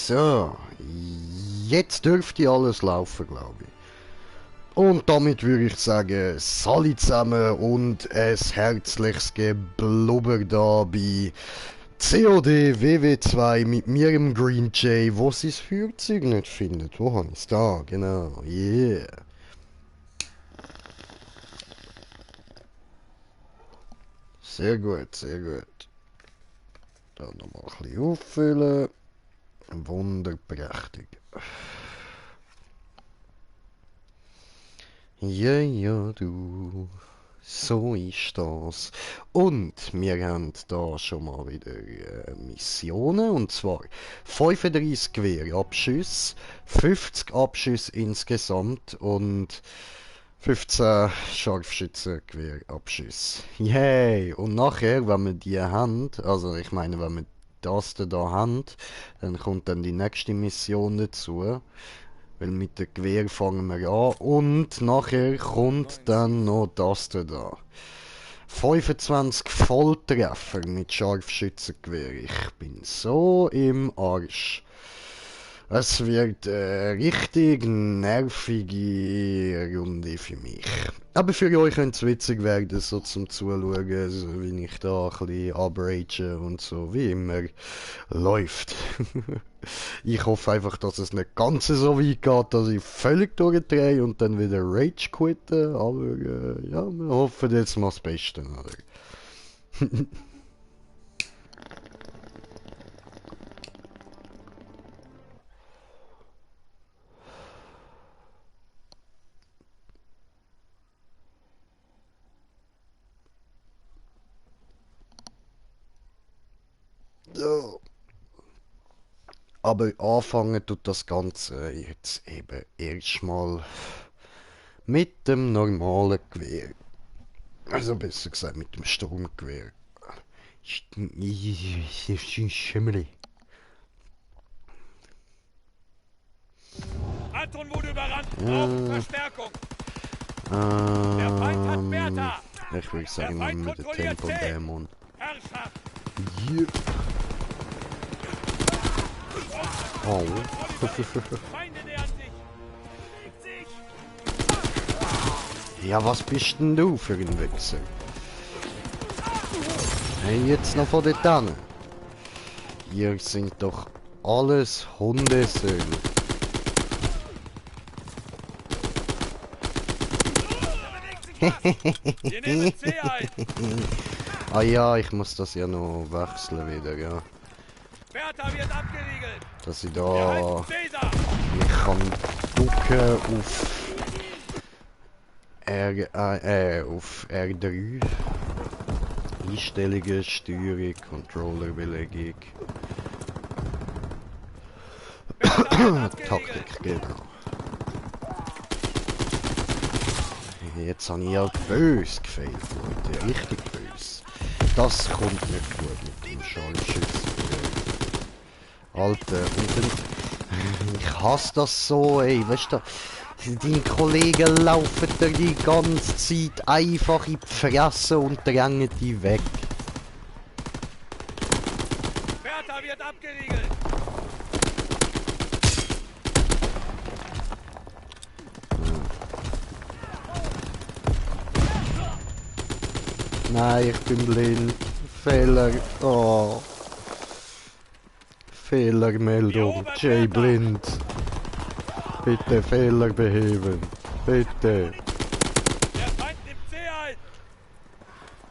So, jetzt dürfte alles laufen, glaube ich. Und damit würde ich sagen, Sali zusammen und ein herzliches Geblubber da bei COD WW2 mit mir im Green Jay, wo sein Feuerzeug nicht findet. Wo habe ich es? Da, genau, yeah. Sehr gut, sehr gut. Da nochmal ein bisschen auffüllen. Wunderprächtig. Ja, ja, du. So ist das. Und wir haben da schon mal wieder Missionen. Und zwar 35 Gewehrabschüsse, 50 Abschüsse insgesamt und 15 Scharfschützengewehrabschüsse. Yay! Und nachher, wenn wir die haben, also ich meine, wenn wir das da haben, dann kommt dann die nächste Mission dazu. Weil mit dem Gewehr fangen wir an und nachher kommt dann noch das da. 25 Volltreffer mit Scharfschützengewehr. Ich bin so im Arsch. Es wird richtig nervige Runde für mich. Aber für euch könnte es witzig werden, so zum Zuschauen, so wie ich da ein bisschen abrage und so, wie immer läuft. Ich hoffe einfach, dass es nicht ganz so weit geht, dass ich völlig durchdrehe und dann wieder Rage quitte, aber ja, wir hoffen jetzt mal das Beste, oder? So. Aber anfangen tut das Ganze jetzt eben erstmal mit dem normalen Gewehr. Also besser gesagt mit dem Sturmgewehr. Schimmeli. Anton wurde überrannt. Brauchen Verstärkung. Der Feind hat Bertha. Ich würde sagen, mit dem Tempo-Dämon. Herrschaft. Hier. Oh. Feinde nähern sich. Bewegt sich. Ja, was bist denn du für ein Wechsel? Hey, jetzt noch vor der Tanne. Ihr sind doch alles Hundesöhne. Wir nehmen C ein. Ah ja, ich muss das ja noch wechseln wieder, ja. Bertha wird abgeriegelt. Dass ich Wir da halten Caesar. mich kann ducken auf R3. Einstellungen, Steuerung, Controllerbelegung. Taktik, genau. Jetzt habe ich ja böse gefehlt, Leute. Richtig böse. Das kommt nicht gut mit dem Scharfschützen. Alter, und dann, ich hasse das so, ey, weißt du, deine Kollegen laufen dir die ganze Zeit einfach in die Fresse und drängen die weg. Bertha wird abgeriegelt. Nein, ich bin blind. Fehler. Oh. Fehlermeldung. Jay blind. Bitte Fehler beheben. Bitte. Der Feind nimmt C ein.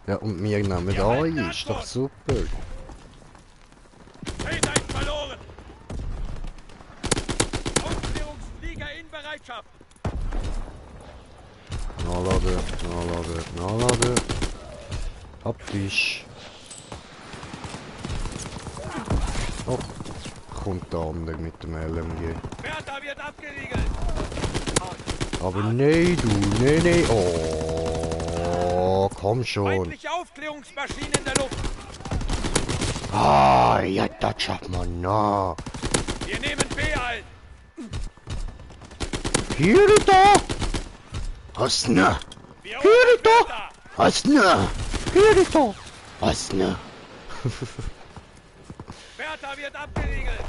Ja, und wir nehmen ein. Ist doch super. Caesar ist verloren. Aufklärungsflieger in Bereitschaft. Nachladen. Abfisch. Oh, kommt der andere mit dem LMG. Bertha wird abgeriegelt. Aber nee, du, nee. Oh, komm schon. Feindliche Aufklärungsmaschine in der Luft. Ah, ja, das schafft man noch. Wir nehmen B ein. Hier da! Was ne? Wir Hier erobern da! Bertha. Was ne? Hier da! Was ne? Bertha wird abgeriegelt.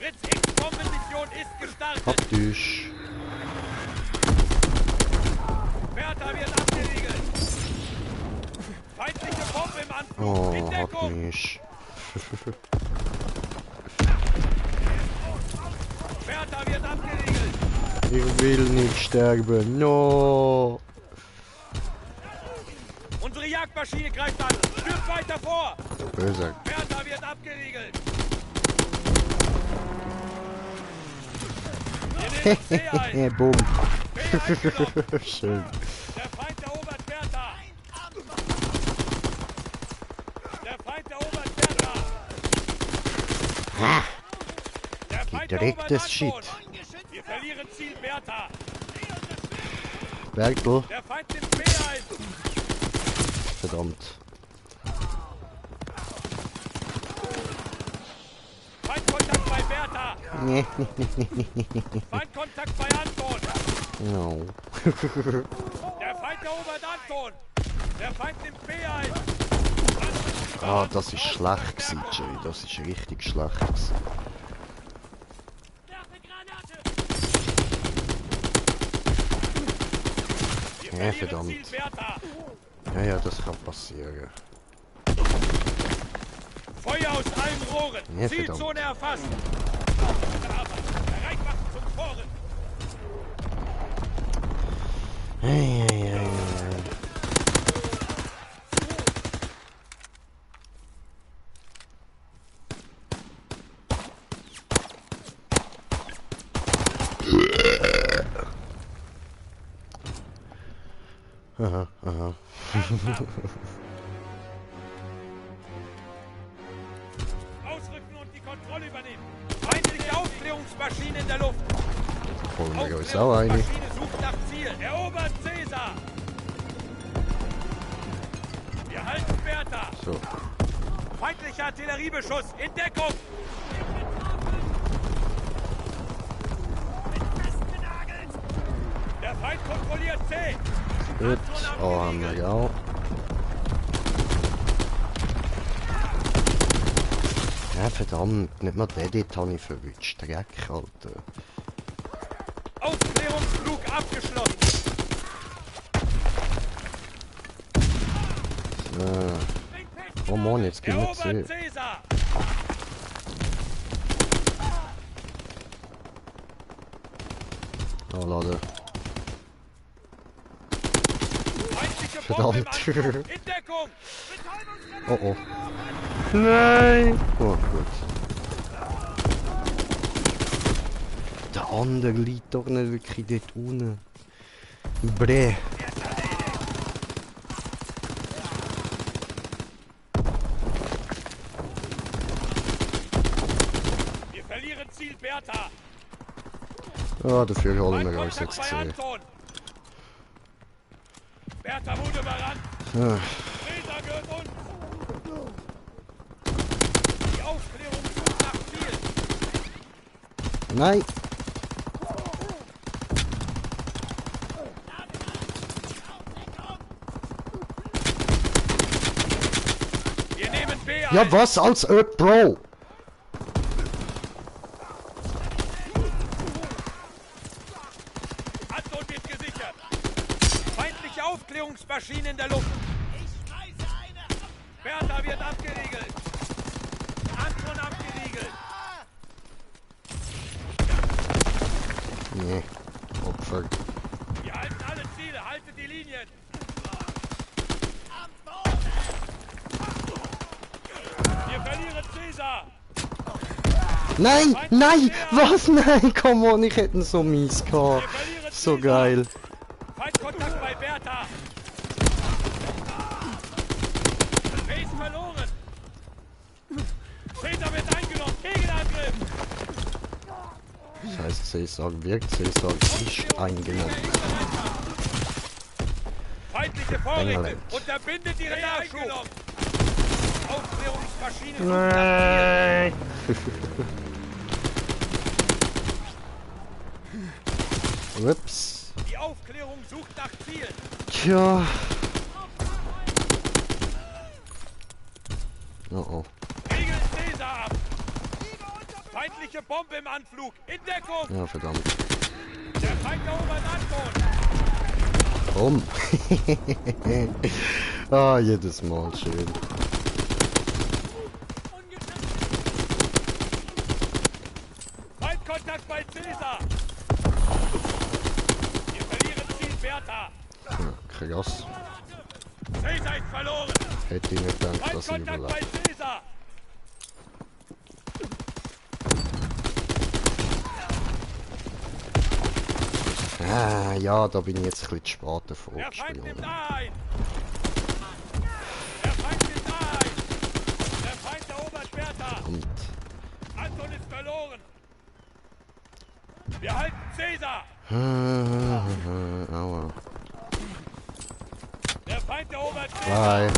Fritz X Bombenmission ist gestartet. Praktisch. Bertha wird abgeriegelt. Feindliche Bombe im Anflug. Oh, In hat Deckung. mich. Bertha wird abgeriegelt. Ich will nicht sterben. No. Unsere Jagdmaschine greift an. Stürzt weiter vor. Böse. Bertha wird abgeriegelt. Wir nehmen C ein. Boom. B eingenommen. Schön. Der Feind erobert Bertha. Der Feind erobert Bertha. Der Feind Direktes erobert Shit. Anton. Wir verlieren Ziel Bertha. Bertel. Der Feind nimmt B ein. Verdammt. Feindkontakt bei Bertha. Nee. Feindkontakt bei Anton. No. Der Feind erobert Anton. Der Feind nimmt B ein. Ah, das ist schlecht gewesen, Jerry. Das ist richtig schlecht gewesen. Ja, verdammt. Ja, ja, das kann passieren. Feuer aus allen Rohren. Ja, Zielzone erfasst. Bereit zum Toren. Hey, hey, hey, hey. Aha, aha. Ausrücken und die Kontrolle übernehmen. Feindliche Aufklärungsmaschine in der Luft. Holen wir uns auch eine. Aufklärungsmaschine sucht nach Ziel. Erobert Caesar. Wir halten Bertha. So. Feindlicher Artilleriebeschuss in Deckung. Der Feind kontrolliert C. Gut. Oh, haben wir auch. Ja, verdammt. Nicht mal den dort habe ich verwünscht. Dreck, Alter. Aufklärungsflug abgeschlossen. Oh Mann, jetzt gehen wir Erobert zu. Caesar. Oh, Leute. Feindliche Verdammt. Bombe im Anflug. In Deckung. Oh, oh. Nein! Oh, gut. Der andere liegt doch nicht wirklich dort unten. Bre. Wir verlieren Ziel Bertha. Ah, dafür holen wir uns Feindkontakt jetzt bei C. Anton. Bertha wurde überrannt. Ah, Caesar gehört uns. Die Aufklärung sucht nach Ziel. nein! Wir nehmen B ein. Ja, was als Bro? Anton wird gesichert. Feindliche Aufklärungsmaschine in der Luft. Bertha wird abgeriegelt. Anton abgeriegelt. Nee. Opfer. Wir halten alle Ziele. Haltet die Linien. Wir verlieren Caesar. Nein! Nein! Was? Nein! Come on, ich hätte ihn so mies gehabt. Wir verlieren So Caesar. geil. Feindkontakt bei Bertha. Base verloren. Caesar wird eingenommen. Gegenangriff. Das heißt, Caesar wirkt, Caesar ist eingenommen. Feindliche Vorräte. England. Unterbindet die Nachschub. Aufklärungsmaschine sucht nach Nein! Ups. Ziel. Die Aufklärung sucht nach Ziel. Tja. Oh oh. Riegelt Caesar ab. Feindliche Bombe im Anflug. In Deckung. Ja, verdammt. Der Feind erobert Anton. Komm. Ah, jedes Mal schön. Feindkontakt bei Caesar. Wir verlieren Ziel Bertha. Krass. Caesar ist verloren. Hätte ich nicht gedacht, dass ich Feindkontakt bei überlebe. Caesar. Ah, ja, da bin ich jetzt ein bisschen zu spät davor Der Feind gespielt. nimmt ein. Der Feind nimmt ein. Der Feind erobert Bertha. Und Anton ist verloren. Wir halten Caesar. aua. Der Feind erobert Caesar. Bye.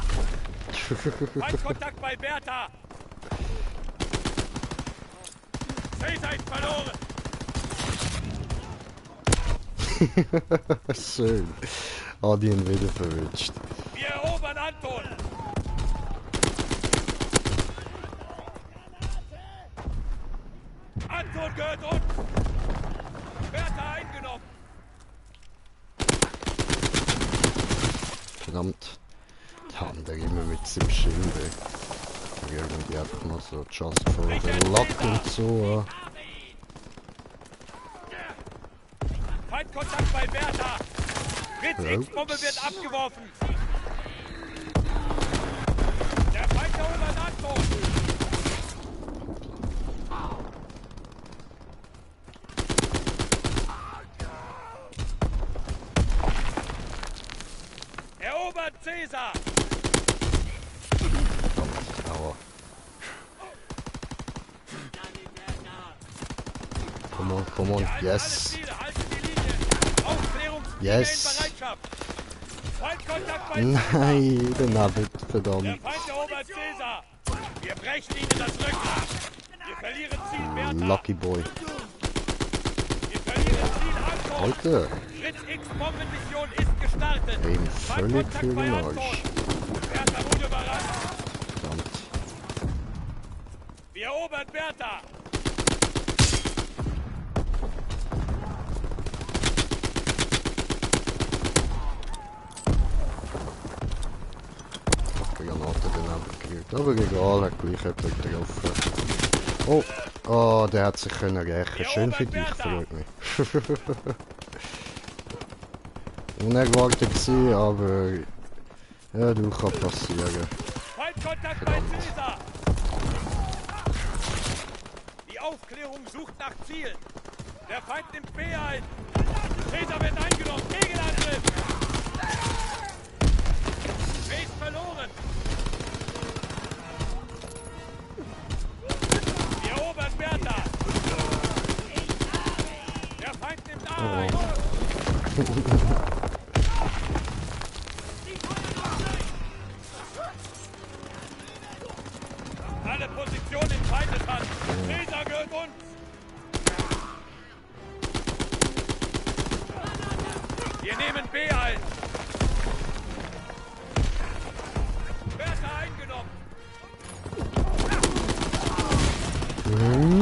Feindkontakt bei Bertha. Caesar ist verloren. Schön. Ah, die ihn wieder verwünscht. Wir erobern Anton. Anton gehört uns. Bertha eingenommen. Verdammt. Der andere immer mit seinem Schilde. Irgendwie einfach mal so just for the luck und so. Feindkontakt bei Bertha. Fritz X-Bombe wird abgeworfen. Der Feind erobert Anton. Erobert Caesar. Aua. Come on, Wir halten alle yes. Ziele, halten die Linie. Aufklärungsziele Yes. in Bereitschaft. Feindkontakt bei Nein, daneben, Der verdammt. Feind erobert Caesar. Wir brechen ihnen das Rückgrat. Wir verlieren Ziel Bertha. Lucky Boy. Wir verlieren Ziel Anton. Alter, Fritz X-Bombenmission ist gestartet. eben völlig für Feindkontakt bei den Anton. Arsch. Bertha wurde überrannt. Verdammt. Wir erobern Bertha. Die Granate daneben gekriegt. Aber egal, hat gleich jemand getroffen. Oh, oh, der hat sich können rächen. Schön für dich, freut mich. Unerwartet gewesen, aber ja, du kann passieren. Feindkontakt bei Caesar. Die Aufklärung sucht nach Zielen. Der Feind nimmt B ein. Caesar wird eingenommen. Gegenangriff. B ist verloren. Wir erobern Bertha. Der Feind nimmt A ein. Alle Positionen in Feindeshand. Caesar gehört uns. Wir nehmen B ein. Bertha eingenommen.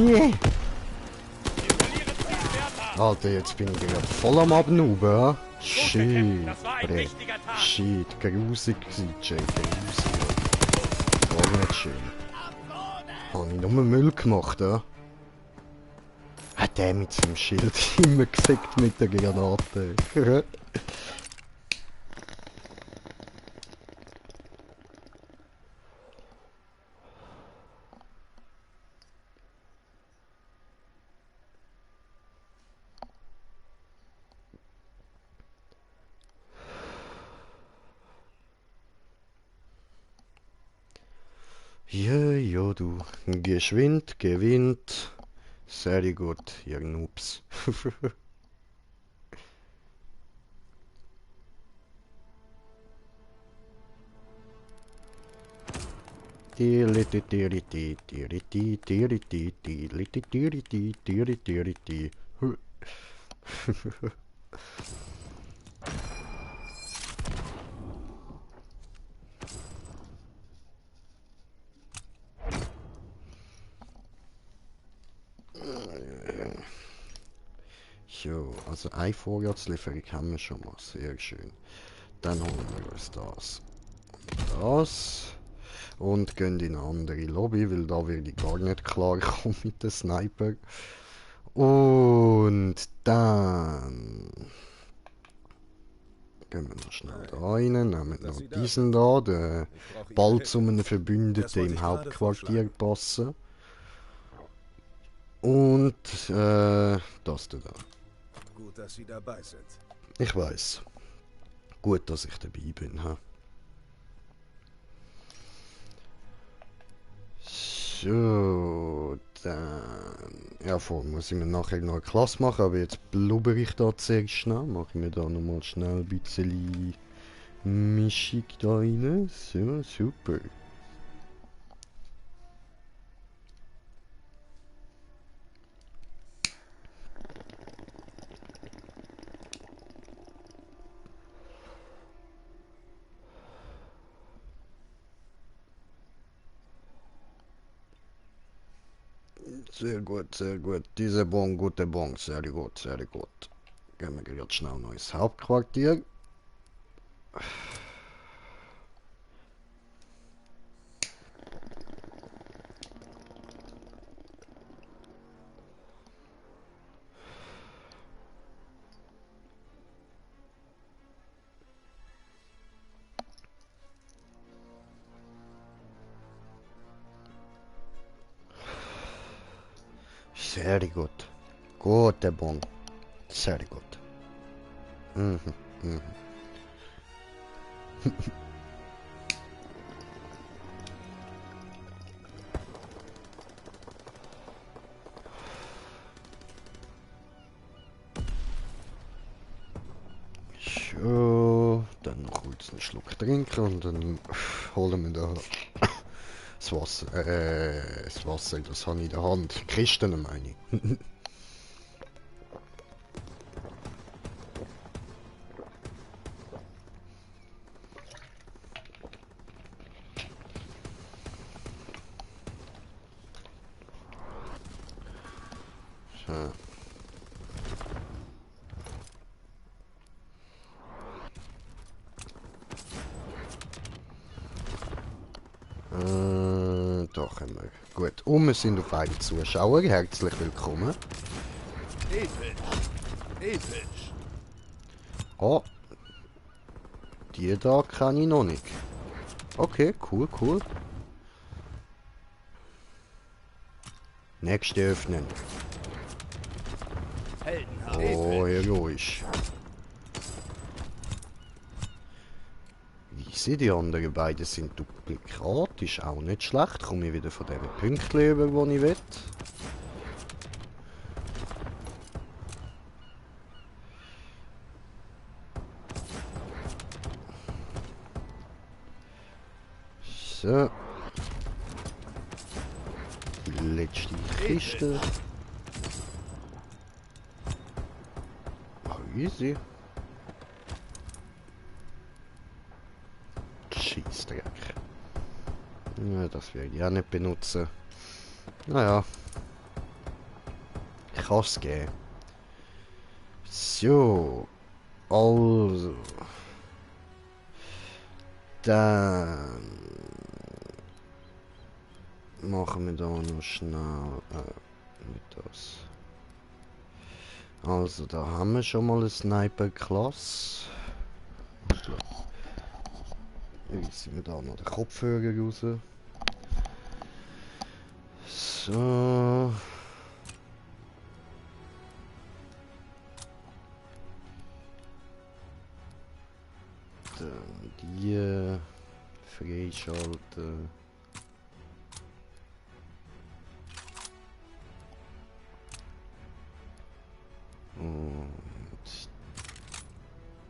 Nee. Wir verlieren Ziel Bertha. Alter, jetzt bin ich gerade voll am Abnuben. Shit, Das war ein bre. wichtiger Tag. Shit, grusig gewesen, Jay, grusig. Gar nicht schön. Habe ich nur Müll gemacht, ja? Hat der mit seinem Schild immer gefickt mit der Granate. Ja, ja, du. Geschwind, gewinnt. Sehr gut, ihr Noobs. So, also eine Vorratslieferung haben wir schon mal. Sehr schön. Dann holen wir uns das. Das. Und gehen in eine andere Lobby, weil da werde ich gar nicht klar kommen mit dem Sniper. Und dann gehen wir noch schnell da rein, nehmen noch diesen da, der bald zu einem Verbündeten im Hauptquartier passen. Und das da. Gut, dass Sie dabei sind. Ich weiß. Gut, dass ich dabei bin. Ha? So, dann. Ja, vor muss ich mir nachher noch eine Klasse machen, aber jetzt blubber ich da zuerst schnell. Mache ich mir da nochmal schnell ein bisschen Mischung da rein. So, super. Sehr gut, sehr gut. Diese Bon, gute Bon, sehr gut, sehr gut. Gehen wir jetzt schnell noch ins Hauptquartier. Sehr gut. Gute Bon. Sehr gut. Mhm, mhm. So, dann noch kurz einen Schluck trinken und dann holen wir da das Wasser. Das Wasser, das habe ich in der Hand. Kisten meine ich. So. Da können wir. Gut, und wir sind auf einen Zuschauer. Herzlich willkommen. Episch. Episch. Oh, die da kann ich noch nicht. Okay, cool, cool. Nächste öffnen. Heldenhaft. Oh, heroisch. Wie die anderen beiden sind Duplikat, ist auch nicht schlecht. Komme ich wieder von diesen Punkten über, die ich will. So. Die letzte Kiste. Oh, easy. Scheissdreck. Ja, das werde ich auch nicht benutzen. Naja. Ich kann es geben. So. Also. Dann machen wir da noch schnell mit das. Also da haben wir schon mal eine Sniper-Klasse. Reissen wir da noch den Kopfhörer raus. So. Dann die freischalten. Und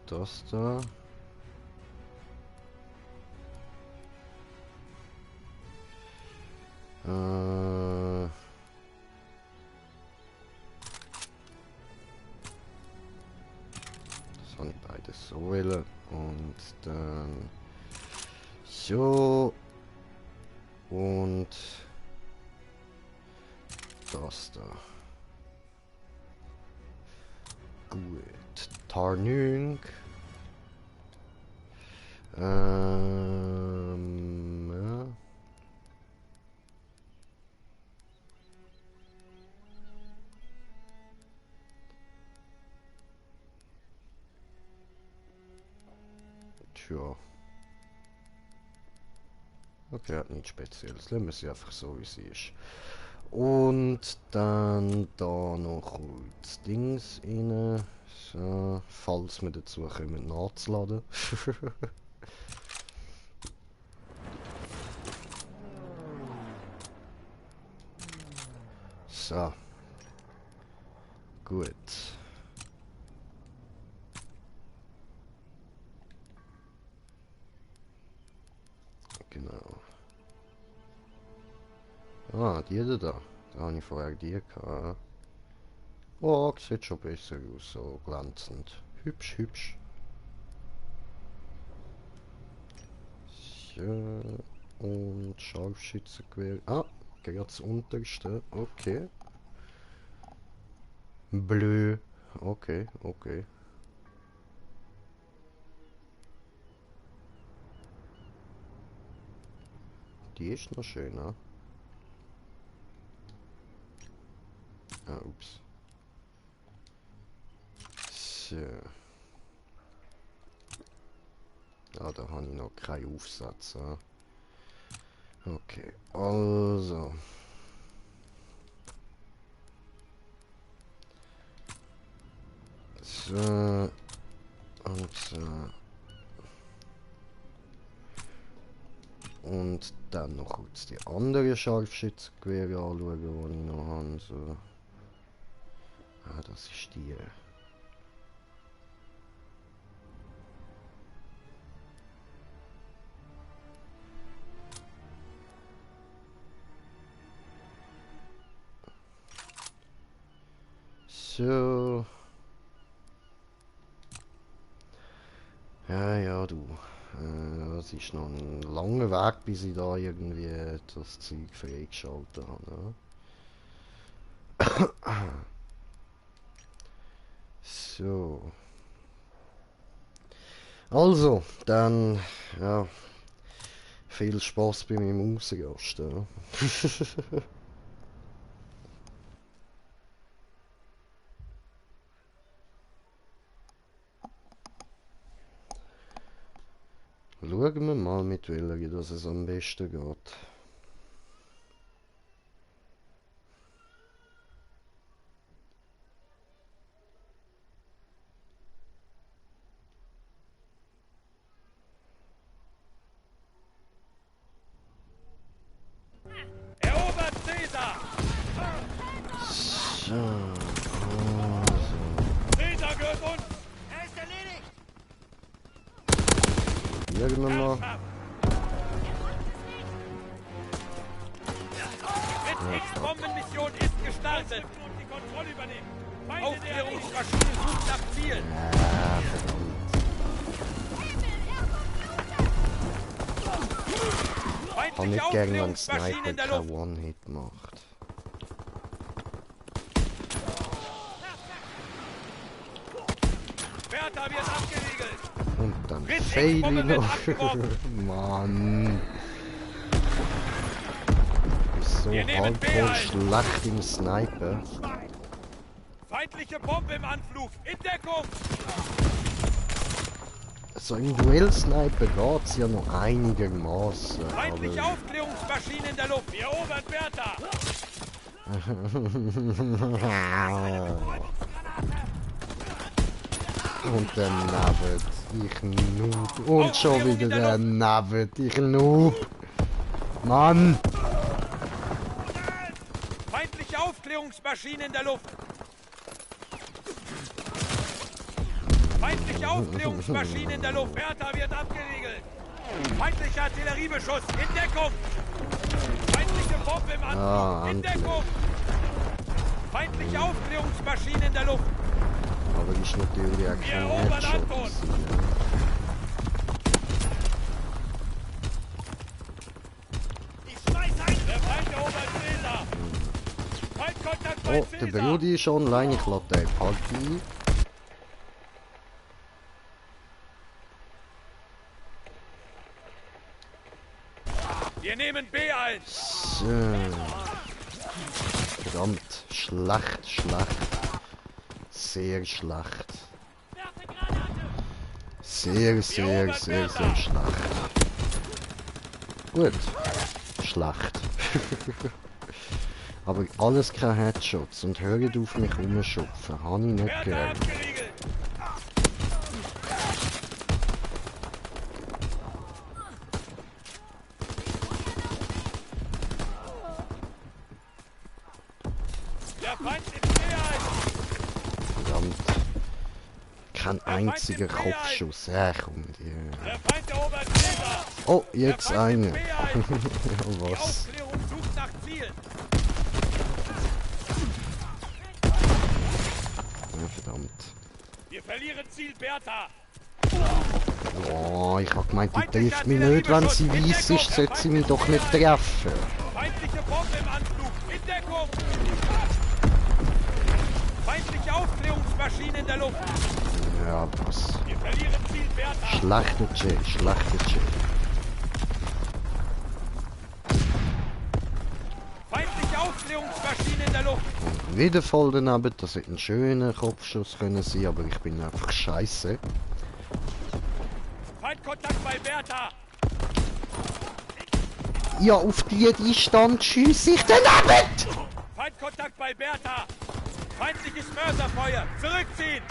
das da. Das habe ich beides so wollen. Und dann so. Und das da. Gut. Tarnung. Ja. Tja. Okay, hat nichts Spezielles. Lassen wir sie einfach so, wie sie ist. Und dann da noch das Dings rein. So, falls wir dazu kommen nachzuladen. So. Gut. Genau. Ah, die da. Da habe ich vorher die gehabt. Oh, sieht schon besser aus, so glänzend. Hübsch, hübsch. So. Und Scharfschützengewehr. Ah, gerade das unterste. Okay. Blö. Okay, okay. Die ist noch schön, ne? Ah, ups. So. Ah, da habe ich noch keinen Aufsatz. Ah. Okay, also. So. Und so. Und dann noch kurz die andere Scharfschützengewehre anschauen, die ich noch habe. So. Ah, das ist die. So. Ja, ja, du. Das ist noch ein langer Weg, bis ich da irgendwie das Zeug freigeschaltet habe. Ne? So. Also, dann, ja, viel Spaß bei meinem Ausrasten. Schauen wir mal, mit welcher das es am besten geht. Erobert Caesar! So, also. Caesar gehört uns! Er ist erledigt! Schauen wir mal. Mit X-Bombenmission ist gestartet! Die Kontrolle übernehmen! Aufklärungsmaschine sucht nach Zielen! Ah, verdammt. Ich kann nicht gern, wenn ein Sniper kein One-Hit macht. Bertha wird abgeriegelt! Und dann fail ich noch. Mann. Ist so hardcore schlecht im Sniper. Feindliche Bombe im Anflug! In Deckung! So im Duell-Sniper geht's ja noch einigermaßen. Feindliche Aufklärungsmaschine in der Luft! Wir erobern Bertha! Und der Navet, ich noob. Und schon wieder der Navet, ich noob. Mann! Feindliche Aufklärungsmaschine in der Luft! Feindliche Aufklärungsmaschine in der Luft! Bertha wird abgeriegelt! Feindlicher Artilleriebeschuss! In Deckung! Feindliche Bombe im Anflug! Ah, in Deckung! Feindliche Aufklärungsmaschine in der Luft! Aber ist natürlich auch kein Headshot gewesen, ja. Der Feind erobert Caesar! Feindkontakt bei Oh, der Caesar! Brudi ist online, ich lade den Party ein. nehmen B ein. So. Verdammt. Schlacht, Schlacht. Sehr Schlacht. Sehr Schlacht. Gut. Schlacht. Aber alles keine Headshots und hört auf mich rumschupfen. Habe ich nicht Bertha gern. abgeriegelt. Der Feind nimmt B ein. Verdammt. Kein einziger Kopfschuss. Komm, die. Der Feind erobert Cäsar. Oh, jetzt Der Feind eine. nimmt B ein. Ja, Die was? Aufklärung sucht nach Zielen. Ja, verdammt. Wir verlieren Ziel Bertha. Oh, ich hab gemeint, die trifft mich nicht, wenn sie weiss ist, sollte sie mich doch nicht treffen. Feindliche Bombe im Anflug. In Deckung. Feindliche Aufklärungsmaschine in der Luft. Ja, was? Wir verlieren Ziel Bertha. Schlachte Jay, Schlachte Jay. Feindliche Aufklärungsmaschine in der Luft. Wieder voll daneben, das hätte ein schöner Kopfschuss können sein, aber ich bin einfach scheiße. Feindkontakt bei Bertha. Ja, auf die Distanz schiesse ich daneben! Feindkontakt bei Bertha. Feindliches Mörserfeuer. Zurückziehen.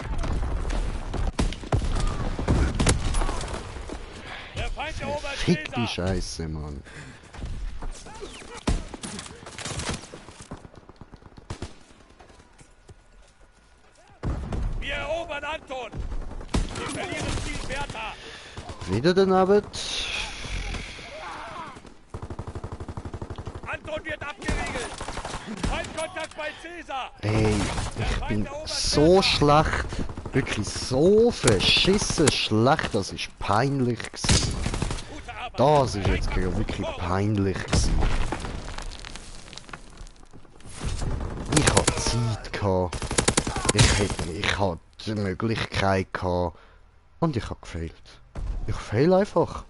Der Feind erobert Fick die Cäsar. Scheiße, Mann. Wir erobern Anton. Wir verlieren Ziel Bertha. Wieder daneben. Anton wird abgeriegelt. Feindkontakt bei Cäsar. Ey, ich bin so schlecht. Wirklich so verschissen schlecht, das ist peinlich gewesen. Gute Arbeit. Das ist jetzt gerade wirklich peinlich gewesen. Ich hatte Zeit gehabt. Ich hatte die Möglichkeit gehabt. Und ich habe gefailt. Ich fail einfach.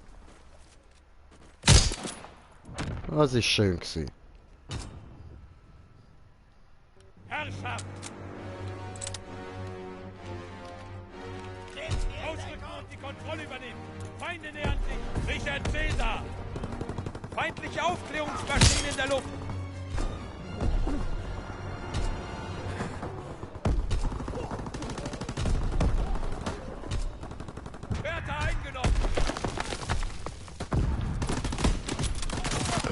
Das ist schön gewesen. Herrschaft. Ausrücken und die Kontrolle übernehmen. Feinde nähern sich. Richard Cäsar. Feindliche Aufklärungsmaschine in der Luft. Bertha eingenommen.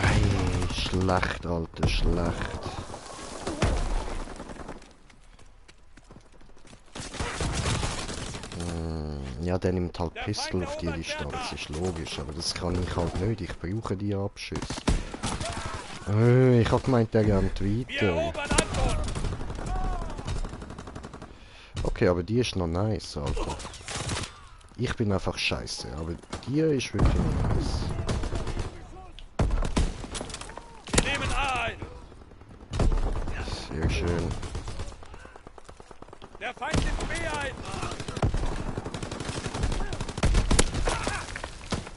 Ey, schlecht, Alter, schlecht. Ja, der nimmt halt Pistol auf die Distanz, ist logisch, aber das kann ich halt nicht, ich brauche die Abschüsse. Ich hab gemeint, der geht Wir weiter. erobern Anton. Okay, aber die ist noch nice, Alter. Ich bin einfach scheiße, aber die ist wirklich nice. Wir nehmen A ein. Sehr schön. Der Feind nimmt B ein.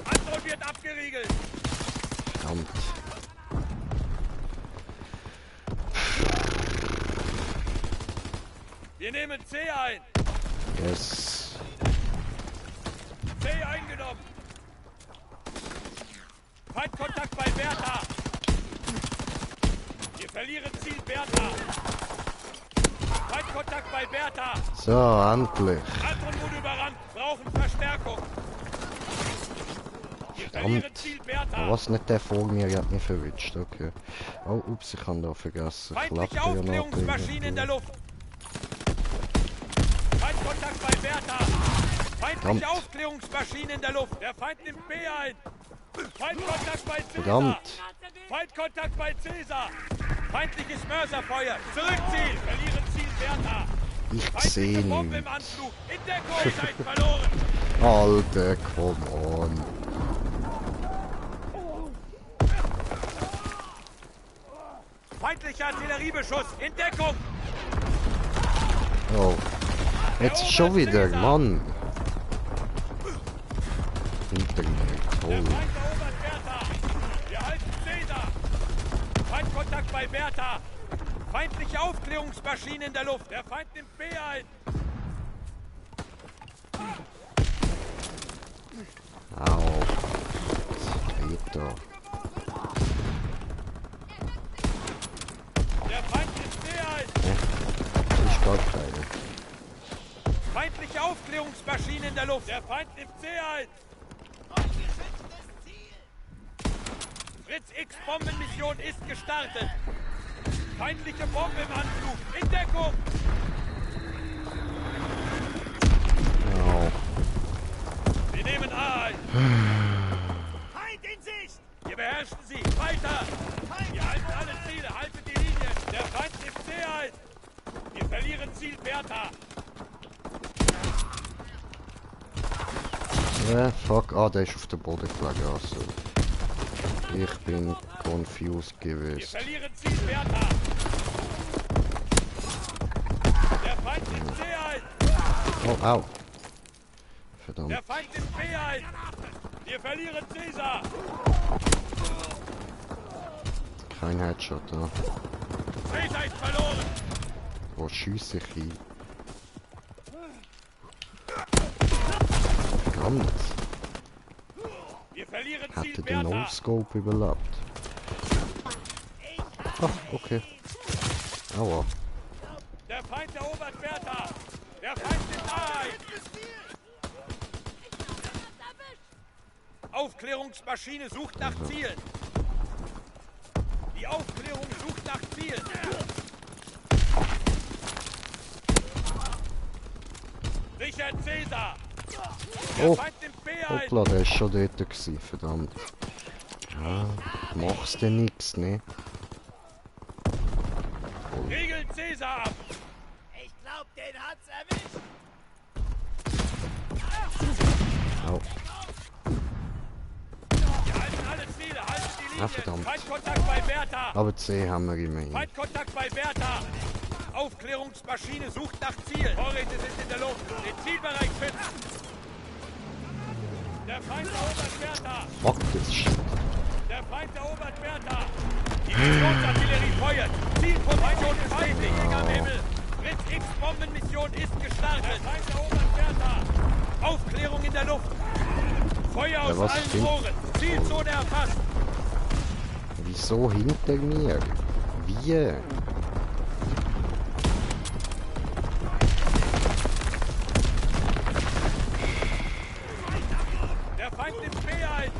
Anton wird abgeriegelt. Verdammt. Wir nehmen C ein. Yes. C eingenommen. Feindkontakt bei Bertha. Wir verlieren Ziel Bertha. Feindkontakt bei Bertha. So, endlich. Anton wurde überrannt. Brauchen Verstärkung. Wir verlieren Ziel Bertha. Was nicht der vor mir hat mich verwitscht, okay. Oh, ups, ich habe da vergessen. Feindliche Aufklärungsmaschine in der Luft. Feindkontakt bei Bertha. Feindliche Verdammt. Aufklärungsmaschine in der Luft. Der Feind nimmt B ein. Feindkontakt bei Cäsar. Verdammt. Feindkontakt bei Cäsar. Feindliches Mörserfeuer. Zurückziehen. Verlieren Ziel Bertha. Ich Feindliche sehe Bombe im nichts. Anflug. In Deckung. Seid verloren. Alter, come on. Feindlicher Artilleriebeschuss. In Deckung. Oh. Jetzt schon wieder, Mann. Hinter mir, Der toll. Feind erobert Bertha. Wir halten C Feindkontakt bei Bertha. Feindliche Aufklärungsmaschine in der Luft. Der Feind nimmt B ein. Au. Was da? Der Feind nimmt B ein. Ich gar keine. Feindliche Aufklärungsmaschine in der Luft. Der Feind nimmt C ein. Fritz X Bombenmission ist gestartet. Feindliche Bombe im Anflug. In Deckung. Au. Wir nehmen A ein. Feind in Sicht. Wir beherrschen sie. Weiter. Wir halten alle Ziele. Haltet die Linie. Der Feind nimmt C ein. Wir verlieren Ziel Bertha. Fuck. Ah, der ist auf der Boden gelegen. Also. Ich bin confused Wir gewesen. verlieren Ziel Bertha. Der Feind nimmt C ein. Oh, au. Verdammt. Der Feind nimmt B ein. Wir verlieren Caesar. Kein Headshot da. Caesar ist verloren. Wo schiesse ich hin? Verdammt. Wir verlieren Ziel Hätte der Bertha. No-Scope überlebt. Ah, okay. Aua. Der Feind erobert Bertha. Der Feind nimmt A ein. Aufklärungsmaschine sucht nach Zielen. Die Aufklärung sucht nach Zielen. Sicher Caesar. Der Oh. Feind nimmt B ein. Hoppla, der ist schon dort gewesen, verdammt. Ja, mach's denn nix, ne? Regeln Caesar ab. Ich glaub, den hat's erwischt. Au. Wir halten alle Ziele. Halten die Linie. verdammt. Feindkontakt bei Bertha. Aber C haben wir immerhin. Feindkontakt bei Bertha. Aufklärungsmaschine sucht nach Zielen. Vorräte sind in der Luft. Den Zielbereich schützen. Der Feind erobert Bertha. Fuck this shit. Der Feind erobert Bertha. Divisionsartillerie feuert. Zielposition ist feindlich. Jäger am Himmel. Fritz X Bombenmission ist gestartet. Der Feind erobert Bertha. Aufklärung in der Luft. Feuer aus was allen stimmt? Rohren. Zielzone erfasst. Wieso hinter mir? Wie? Der Feind nimmt B ein.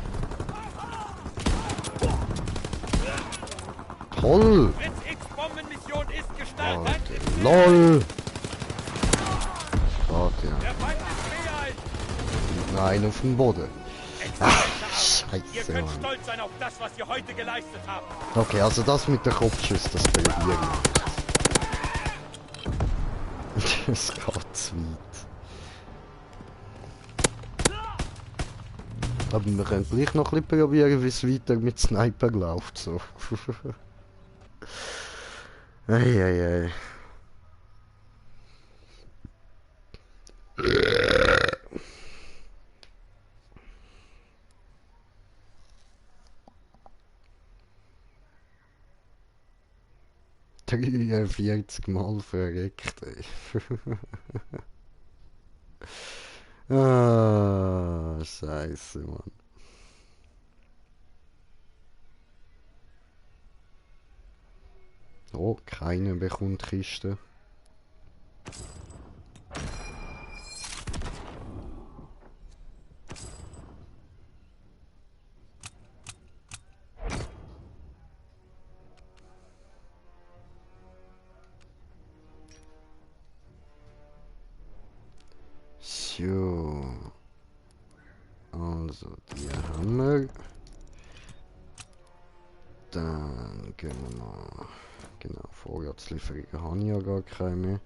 Toll! Fritz X Bombenmission ist gestartet. LOL! Warte, ja. Der Feind nimmt B ein. Nein, auf dem Boden. Ach, Ihr Scheiße, könnt Mann. stolz sein auf das, was ihr heute geleistet habt. Okay, also das mit der Kopfschuss, das probiere ich. Es geht zu weit. Aber wir können gleich noch ein bisschen probieren, wie es weiter mit Sniper läuft. So. Eieiei. Ei. 43 Mal verreckt, ey. Ah, Scheiße, Mann. Oh, keiner bekommt Kiste. So. Also, die haben wir. Dann gehen wir mal. Genau, Vorratslieferungen habe ich ja gar keine mehr.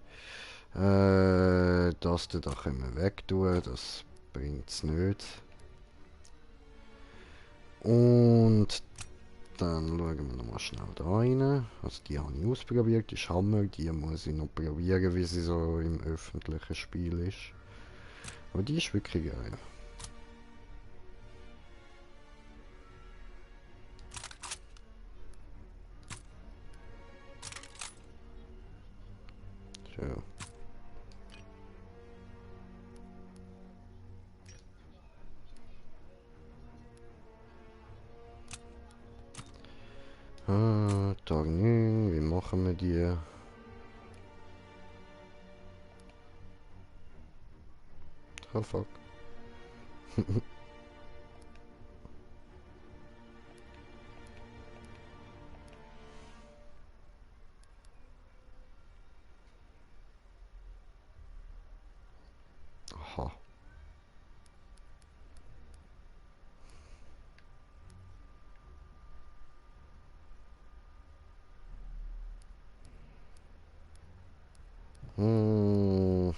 Das da können wir wegtun, das bringt es nicht. Und dann schauen wir nochmal schnell da rein. Also die habe ich ausprobiert, die ist Hammer, die muss ich noch probieren, wie sie so im öffentlichen Spiel ist. Aber die ist wirklich geil. So. Tag 9, wie machen wir die? Oh fuck. Aha. Hm.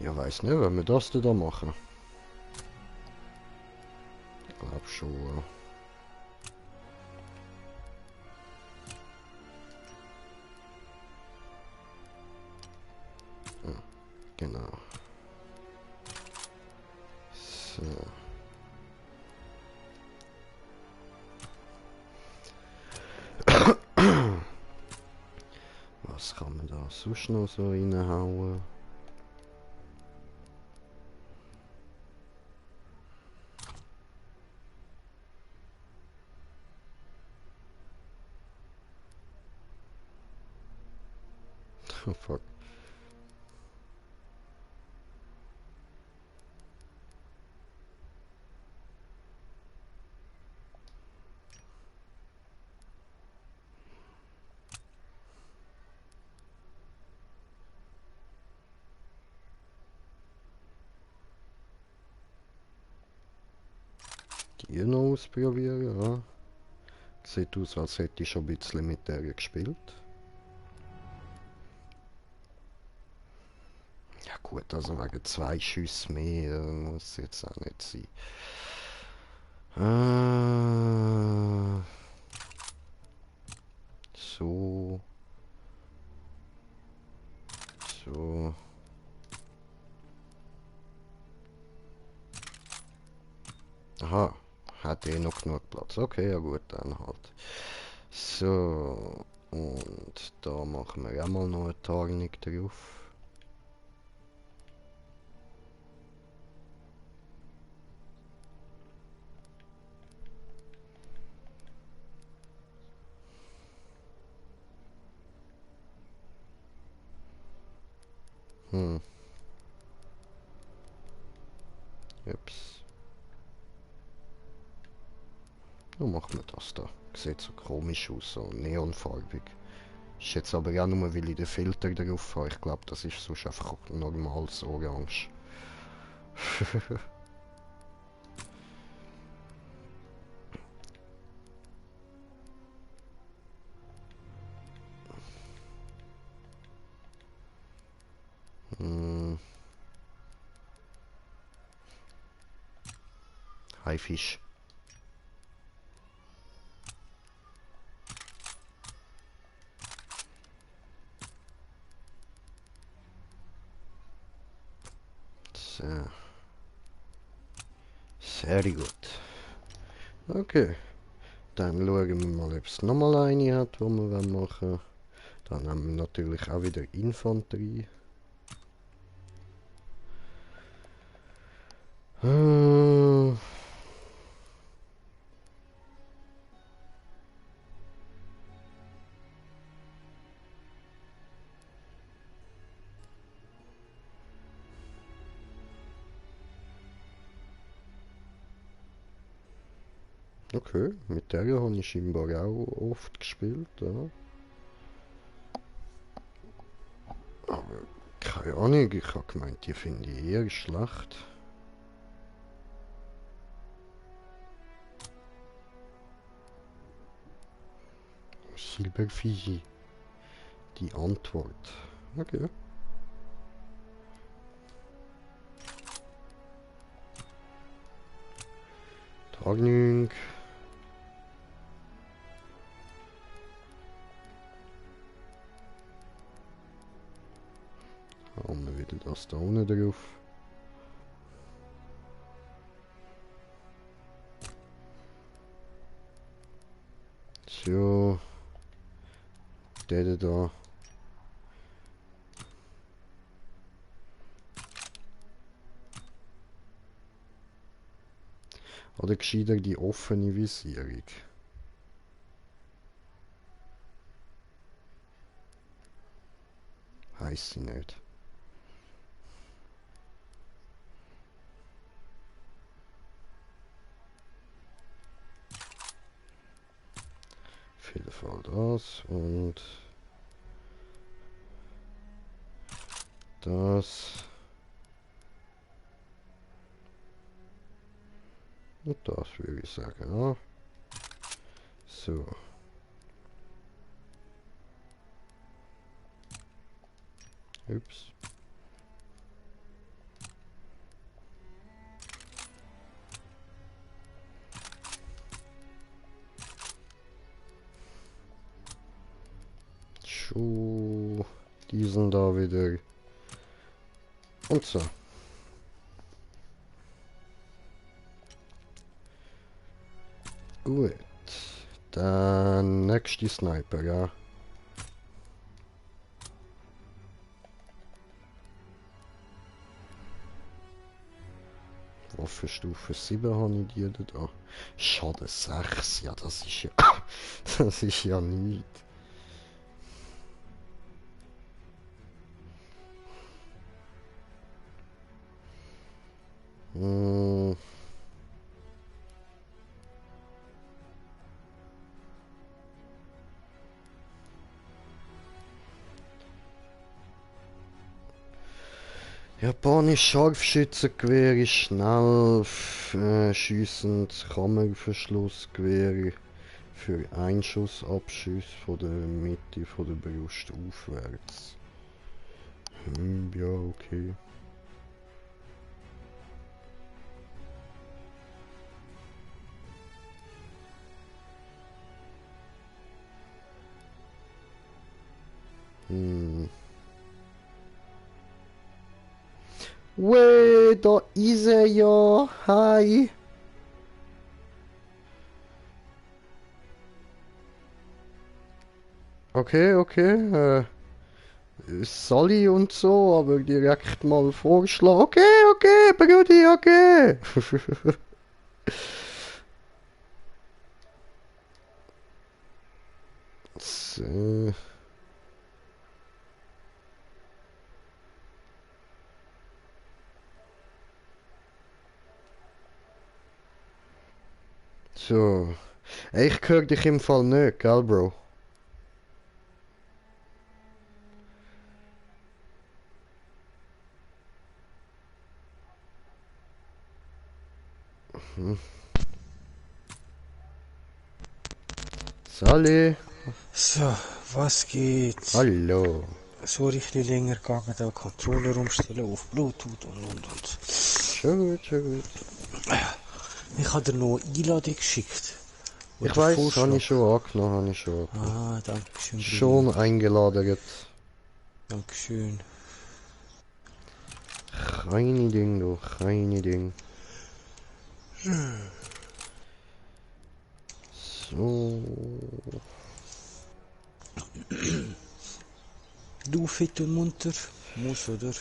Ja, weiß nicht, wenn wir das denn da machen. Ich glaube schon. Ja, genau. So. Was kann man da sonst noch so reinhauen? Oh fuck. Die noch ausprobieren, ja. Sieht aus, als hätte ich schon ein bisschen mit der gespielt. Ja gut, also wegen 2 Schüsse mehr muss jetzt auch nicht sein. So. So. Aha, hat eh noch genug Platz. Okay, ja gut, dann halt. So. Und da machen wir auch mal noch eine Tarnung drauf. Hm. Ups. Dann machen wir das da. Sieht so komisch aus, so neonfarbig. Ist jetzt aber auch nur, weil ich den Filter drauf habe. Ich glaube, das ist sonst einfach normales Orange. hm. Haifisch. So. Sehr gut. Okay. Dann schauen wir mal, ob es nochmal eine hat, die wir machen wollen. Dann haben wir natürlich auch wieder Infanterie. Okay, mit der habe ich scheinbar auch oft gespielt, ja. Aber keine Ahnung, ich habe gemeint, die finde ich eher schlecht. Silbervieh. Die Antwort. Okay. Tagnung. das da unten drauf. So. Der da. Oder gescheiter die offene Visierung. Heißt sie nicht. Auf jeden Fall das und das und das würde ich sagen, ja. So. Ups. So, diesen da wieder und so. Gut, dann nächste Sniper, ja. Waffenstufe 7 habe ich die da. Schade 6, ja das ist ja das ist ja nicht. Japanisch Scharfschützengewehr ist schnell, schiessend Kammerverschlussgewehr für Einschussabschüsse von der Mitte von der Brust aufwärts. Ja, okay. Weh, da ist er ja. Hi. Okay, okay. Sally und so, aber direkt mal vorschlagen. Okay, okay, Brudi, okay. So. So. Ich höre dich im Fall nicht, gell, Bro? Sally. So, was geht? Hallo. So richtig länger gegangen, den Controller umstellen auf Bluetooth und. Schon gut, schon gut. Ich habe dir noch eine Einladung geschickt. Ich weiß, habe ich schon angenommen, habe ich schon angenommen. Ah, danke schön. Schon eingeladen. Dankeschön. Keine Ding, du, keine Ding. So. Du fit und munter? Muss, oder?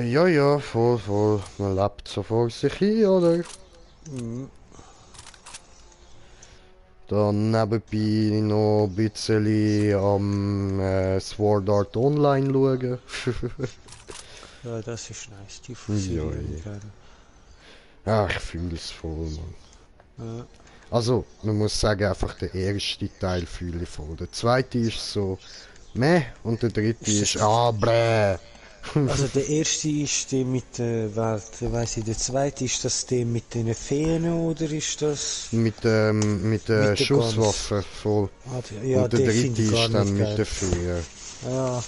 Ja, ja, voll, voll. Man lebt so vor sich hin, oder? Mhm. Dann nebenbei noch ein bisschen am Sword Art Online schauen. Ja, das ist nice. Die Ja, Serie ja. gerne. Ja, ich fühle es voll, man. Ja. Also, man muss sagen, einfach der erste Teil fühle ich voll. Der zweite ist so, meh, und der dritte ist, bläh. Also der erste ist der mit der weiss ich, der zweite ist das der mit den Feen oder ist das? Mit der der Schusswaffe voll. Ah, ja, und der den dritte finde ich gar ist dann nicht mit geil. der Fee. Ja,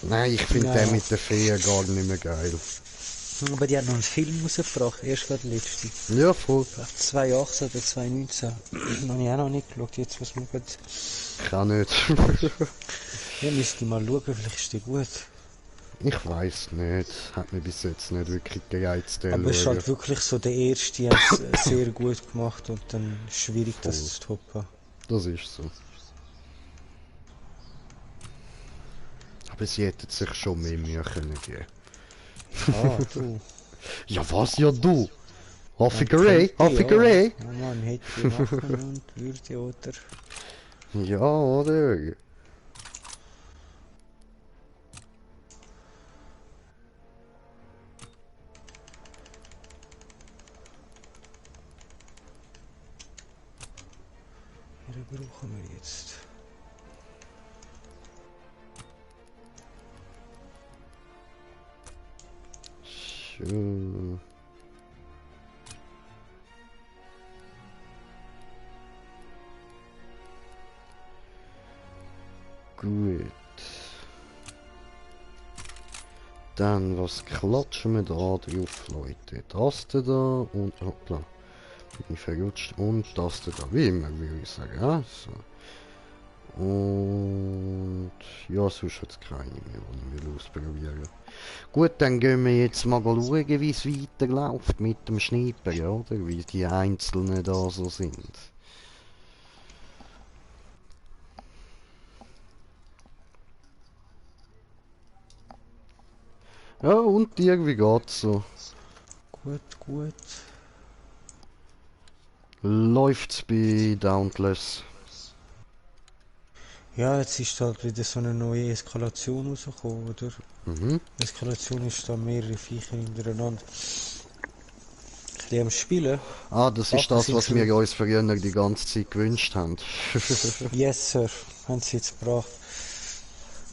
Nein, ich finde Naja. den mit der Fee gar nicht mehr geil. aber die haben noch einen Film rausgebracht, erst gerade letzte. Ja, voll. Ich glaube 2018 oder 2019. Habe ich auch noch nicht geschaut, jetzt was man gut. Ich kann nicht. Ja, müsste ich mal schauen, vielleicht ist der gut. Ich weiß nicht. Hat mir bis jetzt nicht wirklich gereizt. Aber es ist halt wirklich so, der erste hat es sehr gut gemacht und dann schwierig das zu toppen. Das ist so. Aber sie hätten sich schon mehr Mühe können geben. Ah, du. Ja was, ja du? Hoffigerei, Hoffigerei. Ja, man hätte machen und würde, oder? Ja, oder? Hier brauchen wir jetzt. So. Gut. Dann, was klatschen wir da drauf, Leute? Taste da und, hoppla, bin ich verrutscht, und Taste da, wie immer, würde ich sagen, ja, so. Und, ja, sonst hat es keine mehr, die wir ausprobieren. Gut, dann gehen wir jetzt mal schauen, wie es weiterläuft mit dem Schniper, ja, oder? Wie die Einzelnen da so sind. Ja, und dir, wie geht's so? Gut, gut. Läuft's bei Dauntless? Ja, jetzt ist halt wieder so eine neue Eskalation rausgekommen, oder? Mhm. Eskalation ist da mehrere Viecher hintereinander. Die am Spielen. Ah, das ist das, was wir uns früher die ganze Zeit gewünscht haben. Yes, Sir. Haben sie jetzt gebracht.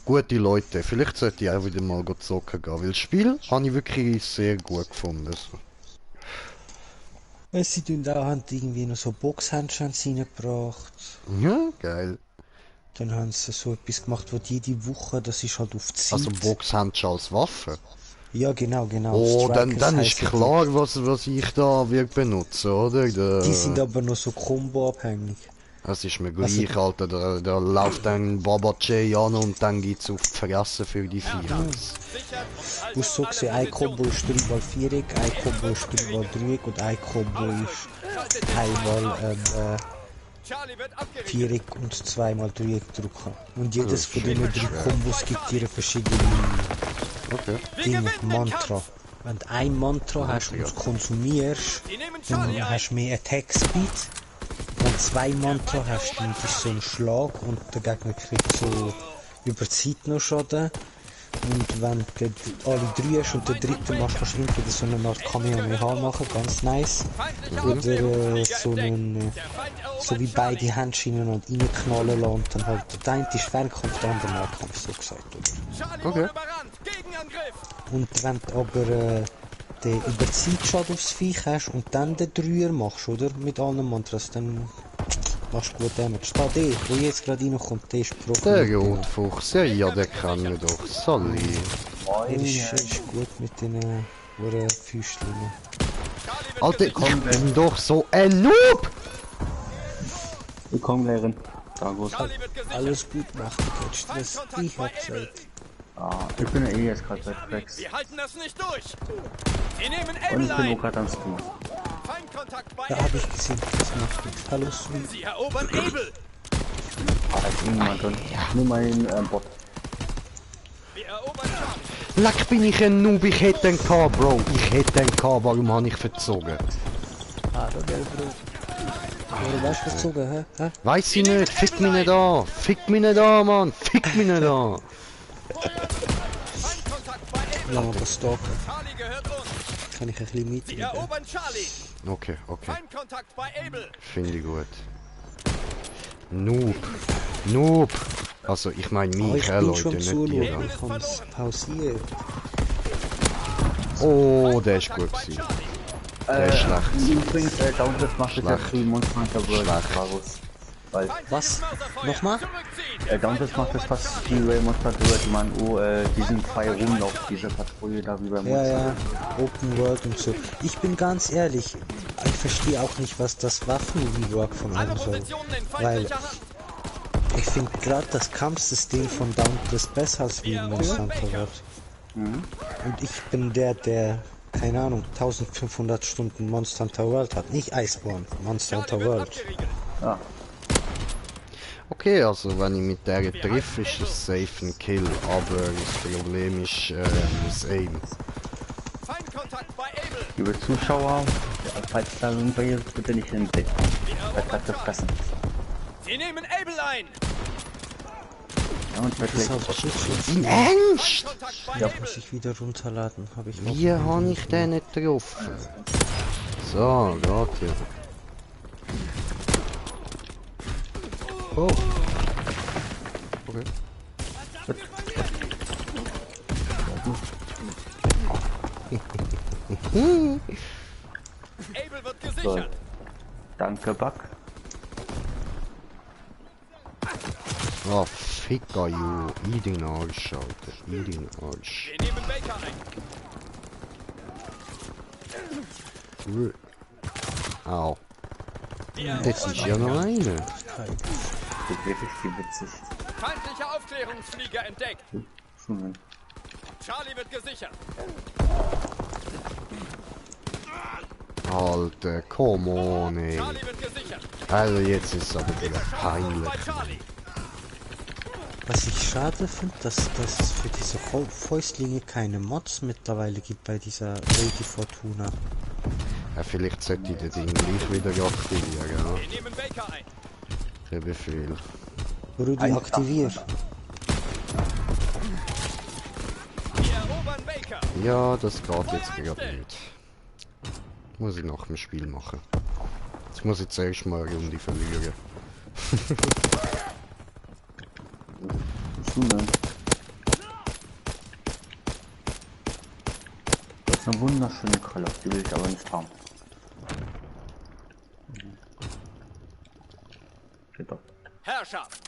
Gute Leute, vielleicht sollte ich auch wieder mal zocken gehen, weil das Spiel habe ich wirklich sehr gut gefunden. Sie tun auch, haben irgendwie noch so Boxhandschuhe reingebracht. Ja, geil. Dann haben sie so etwas gemacht, wo jede Woche, das ist halt auf Zeit. Also Boxhandschuhe als Waffe? Ja, genau. Oh, dann Strikers ist heissen klar, was ich da wird benutzen, oder? die sind aber noch so combo-abhängig. Das ist mir gleich, Alter. Da läuft ein Baba J an und dann geht's auf die Fresse für die Viecher. Du hast so gesehen, ein Combo ist 3x4, ein Combo ist 3x3 und ein Combo ist einmal vierig und zweimal Dreieck drücken. Und jedes von diesen 3 Kombos gibt dir eine verschiedene Dinge, Mantra. Wenn du ein Mantra hast und es konsumierst, dann hast du mehr Attack Speed. Wenn du 2 Mantra hast, dann ist es so ein Schlag und der Gegner kriegt so über die Zeit noch Schaden. Und wenn du alle 3 hast und der dritte machst, kannst du entweder so eine Art Kamehameha machen, ganz nice. Oder so einen, so wie beide Handschienen und reinknallen lassen und dann halt, der eine ist Fernkampf, der andere Nahkampf, so gesagt, oder? Okay. Und wenn du aber den Überzeitschaden aufs Viech hast und dann den Dreier machst, oder? Mit allen Mantras, dann machst du gut Damage. Da der, wo jetzt gerade reinkommt, der ist Profi. Der Rotfuchs, ja, der kann mir doch. Sally. Er ist gut mit den Füßchen. Alter, ich bin doch so ein Noob! Willkommen, Lehrerin. Danke. Alles gut machen, kein Stress. Ich hab Zeit. Ah, ich bin ja eh jetzt gerade bei Tracks. Wir halten das nicht durch. Sie nehmen Und Able ich bin auch ein. gerade am Stream. Feindkontakt bei Ja, Able. hab ich gesehen. Das macht nichts. Hallo, Sweet. Sie erobern Able. Ah, da ist irgendjemand drin. Nur mein Bot. Wir erobern Charlie. Leck, bin ich ein Noob, ich hätte den gehabt, Bro. Ich hätte den gehabt, warum habe ich verzogen? Hallo, Bro. Warum hast du verzogen, hä? Weiß ich nicht, fick mich nicht an. Fick mich nicht an, Mann. Fick mich nicht an. Feindkontakt bei Able. Ja, aber stalken. Charlie gehört uns. Kann ich ein bisschen Sie mitreden. erobern Charlie. Okay. Feindkontakt bei Able. Finde ich gut. Noob. Also, ich meine mich, Ich bin Leute, schon nicht zuschauen. die da. Ich kann es pausieren. Oh, der ist gut gewesen. Der ist schlecht. Übrigens, Downless macht das ja Schlecht. für Monster Hunter World. Schlecht. Varus. Weil, Was? Nochmal? Downless macht das fast wie bei Monster Hunter World. Man, diesen freie Rumlauf, diese Patrouille da wie bei Ja, Monster ja. Open World und so. Ich bin ganz ehrlich. Ich verstehe auch nicht, was das Waffen-Rework von Alle einem soll. Positionen in Weil feindlicher Hand. ich finde gerade das Kampfsystem von Dauntless besser als wie in Monster Hunter World. Und ich bin der, keine Ahnung, 1500 Stunden Monster Hunter World hat. Nicht Iceborne, Monster Hunter World. Ah, Okay, also wenn ich mit der treffe, ist es safe ein Kill, aber das Problem ist das Aim. Feindkontakt bei Able. liebe Zuschauer, falls da irgendwelche bitte nicht hinblicken. Wird gerade gefressen. Sie nehmen Able ein. Ja, und Das wirklich. ist auch In Ernst? Kontakt bei Ja, Able. muss ich wieder runterladen. Habe ich Wie habe ich den nicht getroffen? So, geht hier. Oh. Okay. Able wird So. gesichert. Danke, Buck. Oh, Ficker, you. In den Arsch, Alter. In den Arsch. Wir nehmen Baker ein. Au. Wir Jetzt ist ja erobern noch eine. Das ist wirklich viel witzig. Feindlicher Aufklärungsflieger entdeckt. Hm. Charlie wird gesichert. Alter, come on, ey. Charlie wird gesichert. Also jetzt ist es aber wieder peinlich. Bei Charlie. Was ich schade finde, dass es für diese Fäustlinge keine Mods mittlerweile gibt bei dieser Lady Fortuna. Ja, vielleicht sollte ich das Ding gleich wieder aktivieren, ja. Wir nehmen Baker ein. Der Befehl. Rudi, Einfach. aktivier. Wir erobern Baker. Ja, das geht jetzt gerade nicht. Muss ich nach dem Spiel machen. Jetzt muss ich zuerst mal eine Runde verlieren. Schule. Das ist eine wunderschöne Kolle, die will ich aber nicht haben. Geht doch. Herrschaft.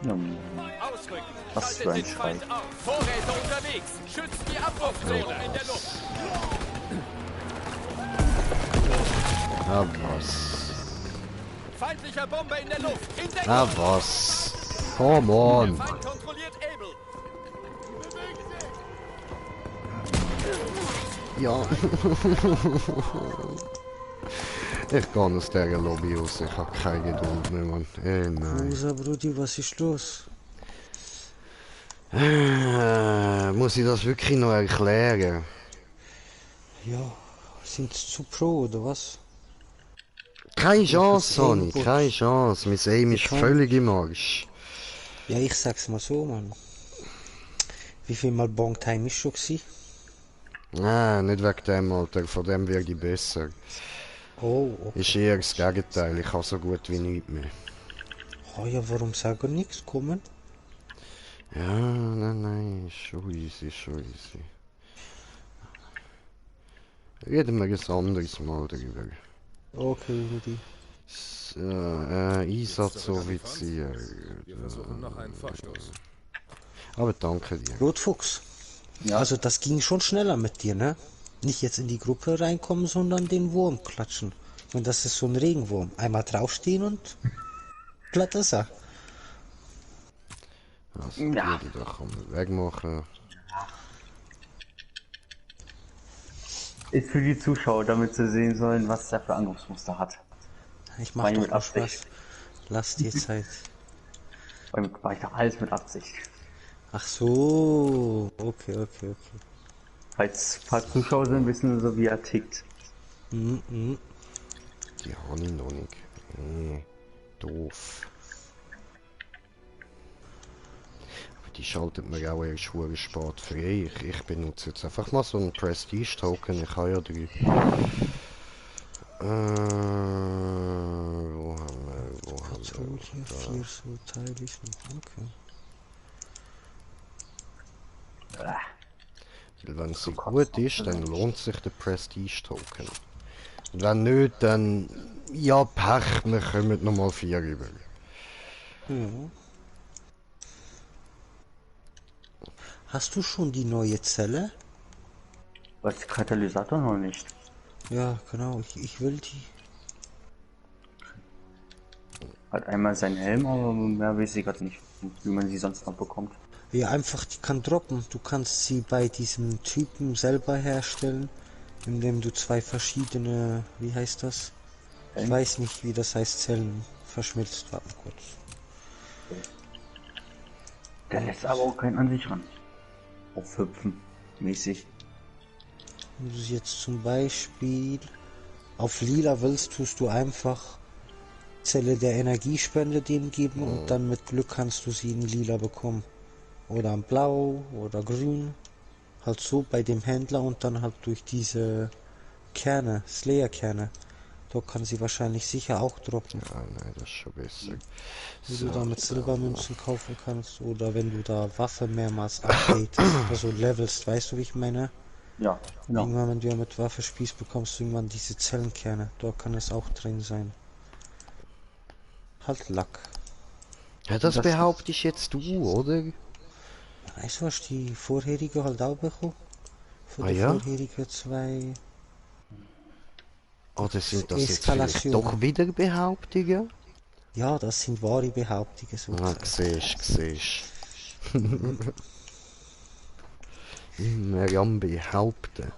Ja, Ausrücken. Was für Schaltet ein den Feind auf. Vorräte unterwegs. Schützt die Abbruchzone in der Luft. Ah, was? Feindlicher Bomber in der Luft. In Deckung. Ah, was? Come on! Feind kontrolliert Able. Ja. Ich kann aus dieser Lobby raus, ich habe keine Geduld mehr, Mann. Nein. Rosa, Brudi, was ist los? Muss ich das wirklich noch erklären? Ja, sind zu Pro oder was? Keine Chance, das Sonny, Aimbot. keine Chance. Mein Aim ist kann- völlig im Arsch. Ja, ich sag's mal so, Mann. Wie viel Mal Bong Time ist schon gewesen? Nein, nicht wegen dem, Alter. Von dem werde ich besser. Oh, okay. Ist eher das Gegenteil. Ich habe so gut wie nichts mehr. Oh ja, warum sagen wir nichts? Kommen? Ja, nein, ist schon easy, schon easy. Reden wir ein anderes Mal darüber. Okay, Rudi. So, Einsatzoffizier. Wir versuchen noch einen Vorstoß. Aber danke dir. Rotfuchs. Ja. Also das ging schon schneller mit dir, ne? Nicht jetzt in die Gruppe reinkommen, sondern den Wurm klatschen. Und das ist so ein Regenwurm. Einmal draufstehen und platt ist er. Also, Ja. würde ich doch wegmachen. Ist für die Zuschauer, damit sie sehen sollen, was er für Angriffsmuster hat. Ich mach Meine doch mit nur Absicht. Spaß. Lass dir Zeit. Weil ich doch alles mit Absicht. Ach so. Okay. Falls ein paar Zuschauer sind, wissen sie so, wie er tickt. Mhm. Die habe ich noch nicht. Doof. Aber die schaltet mir auch erst schwer spät frei. Ich benutze jetzt einfach mal so einen Prestige-Token. Ich habe ja 3. Wo haben wir? Patrouille, 4 so teilig. Okay. Weil wenn sie gut ist, dann lohnt sich der Prestige-Token. Und wenn nicht, dann... Ja, Pech, wir kommen nochmal 4 rüber. Ja. Hast du schon die neue Zelle? Was Katalysator noch nicht. Ja, genau. Ich will die. Hat einmal seinen Helm, aber mehr weiß ich gerade nicht, wie man sie sonst noch bekommt. Ja, einfach, die kann droppen. Du kannst sie bei diesem Typen selber herstellen, indem du zwei verschiedene, wie heißt das? Ich weiß nicht, wie das heißt, Zellen verschmilzt. Warte mal kurz. Der lässt aber auch keinen an sich ran. Aufhüpfen, mäßig. Wenn du jetzt zum Beispiel auf lila willst, tust du einfach Zelle der Energiespende dem geben und dann mit Glück kannst du sie in lila bekommen. Oder in blau oder grün. Halt so bei dem Händler und dann halt durch diese Kerne, Slayer-Kerne. Dort kann sie wahrscheinlich sicher auch droppen. Ja, nein, das ist schon besser. Wie du da mit Silbermünzen kaufen kannst oder wenn du da Waffe mehrmals updatest, also levelst, weißt du, wie ich meine? Ja, genau. Irgendwann, wenn du ja mit Waffe spielst, bekommst du irgendwann diese Zellenkerne. Dort kann es auch drin sein. Halt Lack. Ja, das behaupte ich jetzt du, oder? Weißt du, was die vorherige halt auch bekommen? Für die ja? vorherige zwei... Oder sind das jetzt Eskalation. vielleicht doch wieder Behauptungen? Ja, das sind wahre Behauptungen. So Siehst. Immer am Behaupten.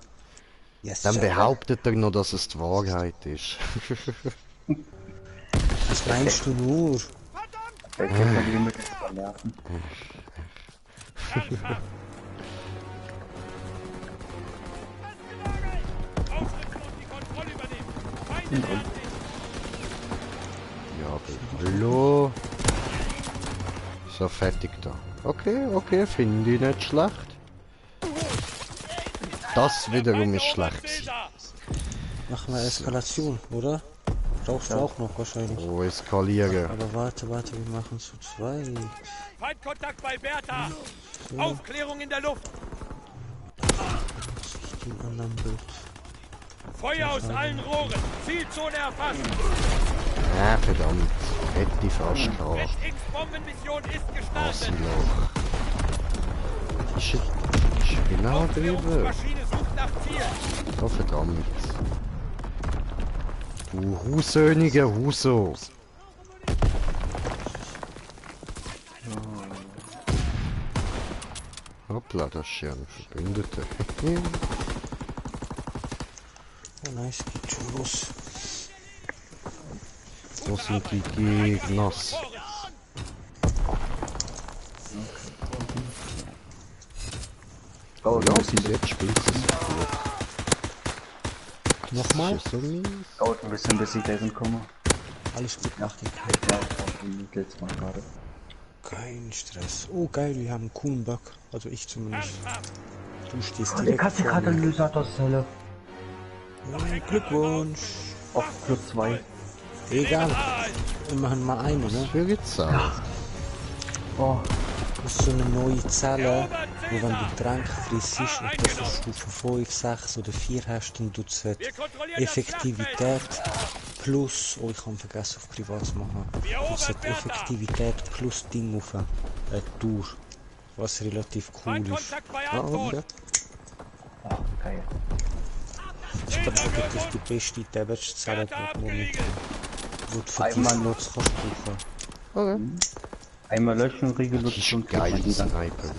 yes, Dann sir. behauptet er noch, dass es die Wahrheit ist. Was meinst du nur? Der kennt man die mit den Nerven. Ausrücken und die Kontrolle übernehmen. Feinde werden sich. Ja, aber hallo. So, fertig da. Okay, finde ich nicht schlecht. Das wiederum ist schlecht gewesen. Machen wir Eskalation, oder? Brauchst du auch noch wahrscheinlich. Oh, eskalieren. Aber warte, wir machen zu zweit. Feindkontakt bei Bertha. Aufklärung in der Luft. Ich den anderen Bild. Feuer aus allen Rohren. Zielzone erfasst. Ja, verdammt. Hätte ich fast gehabt. Red X-Bombenmission ist gestartet. Asylloch. Ist genau drüber. Aufklärungsmaschine sucht nach Ziel. Oh, verdammt. Du Husöhnige Huso. Hoppla, das ist ja ein Verbündeter. Oh nice, geht schon los. Wo sind die Gegners? Oh, Ja, bis jetzt spielt es gut. Nochmal? Ist so mies. dauert ein bisschen, bis ich da komme. Alles gut, mach den. Ja, auch die Mädels mal gerade. Kein Stress. Oh geil, wir haben einen coolen Bug. Also ich zumindest. Du stehst Ich direkt hatte vor gerade mir. Katalysator-Zelle. Ja, Glückwunsch. Auf plus 2. Egal. Immerhin mal eine, ne? Für gezahlt. Oh, Das ist so eine neue Zelle, wo wenn du Trank frisst und das auf Stufe 5, 6 oder 4 hast, dann tut es Effektivität plus, oh ich habe vergessen auf privat zu machen, tut es Effektivität plus Ding auf Tour, was relativ cool ist. Feindkontakt bei Ah, Anton. okay. oh, geil. Ich glaube wirklich die beste Damage-Zelle, Bertha die abgeriegelt. du für Einmal diesen Nutz kannst brauchen. Okay. Einmal löschen, Das Regelutz ist und geil, die dann Sniper.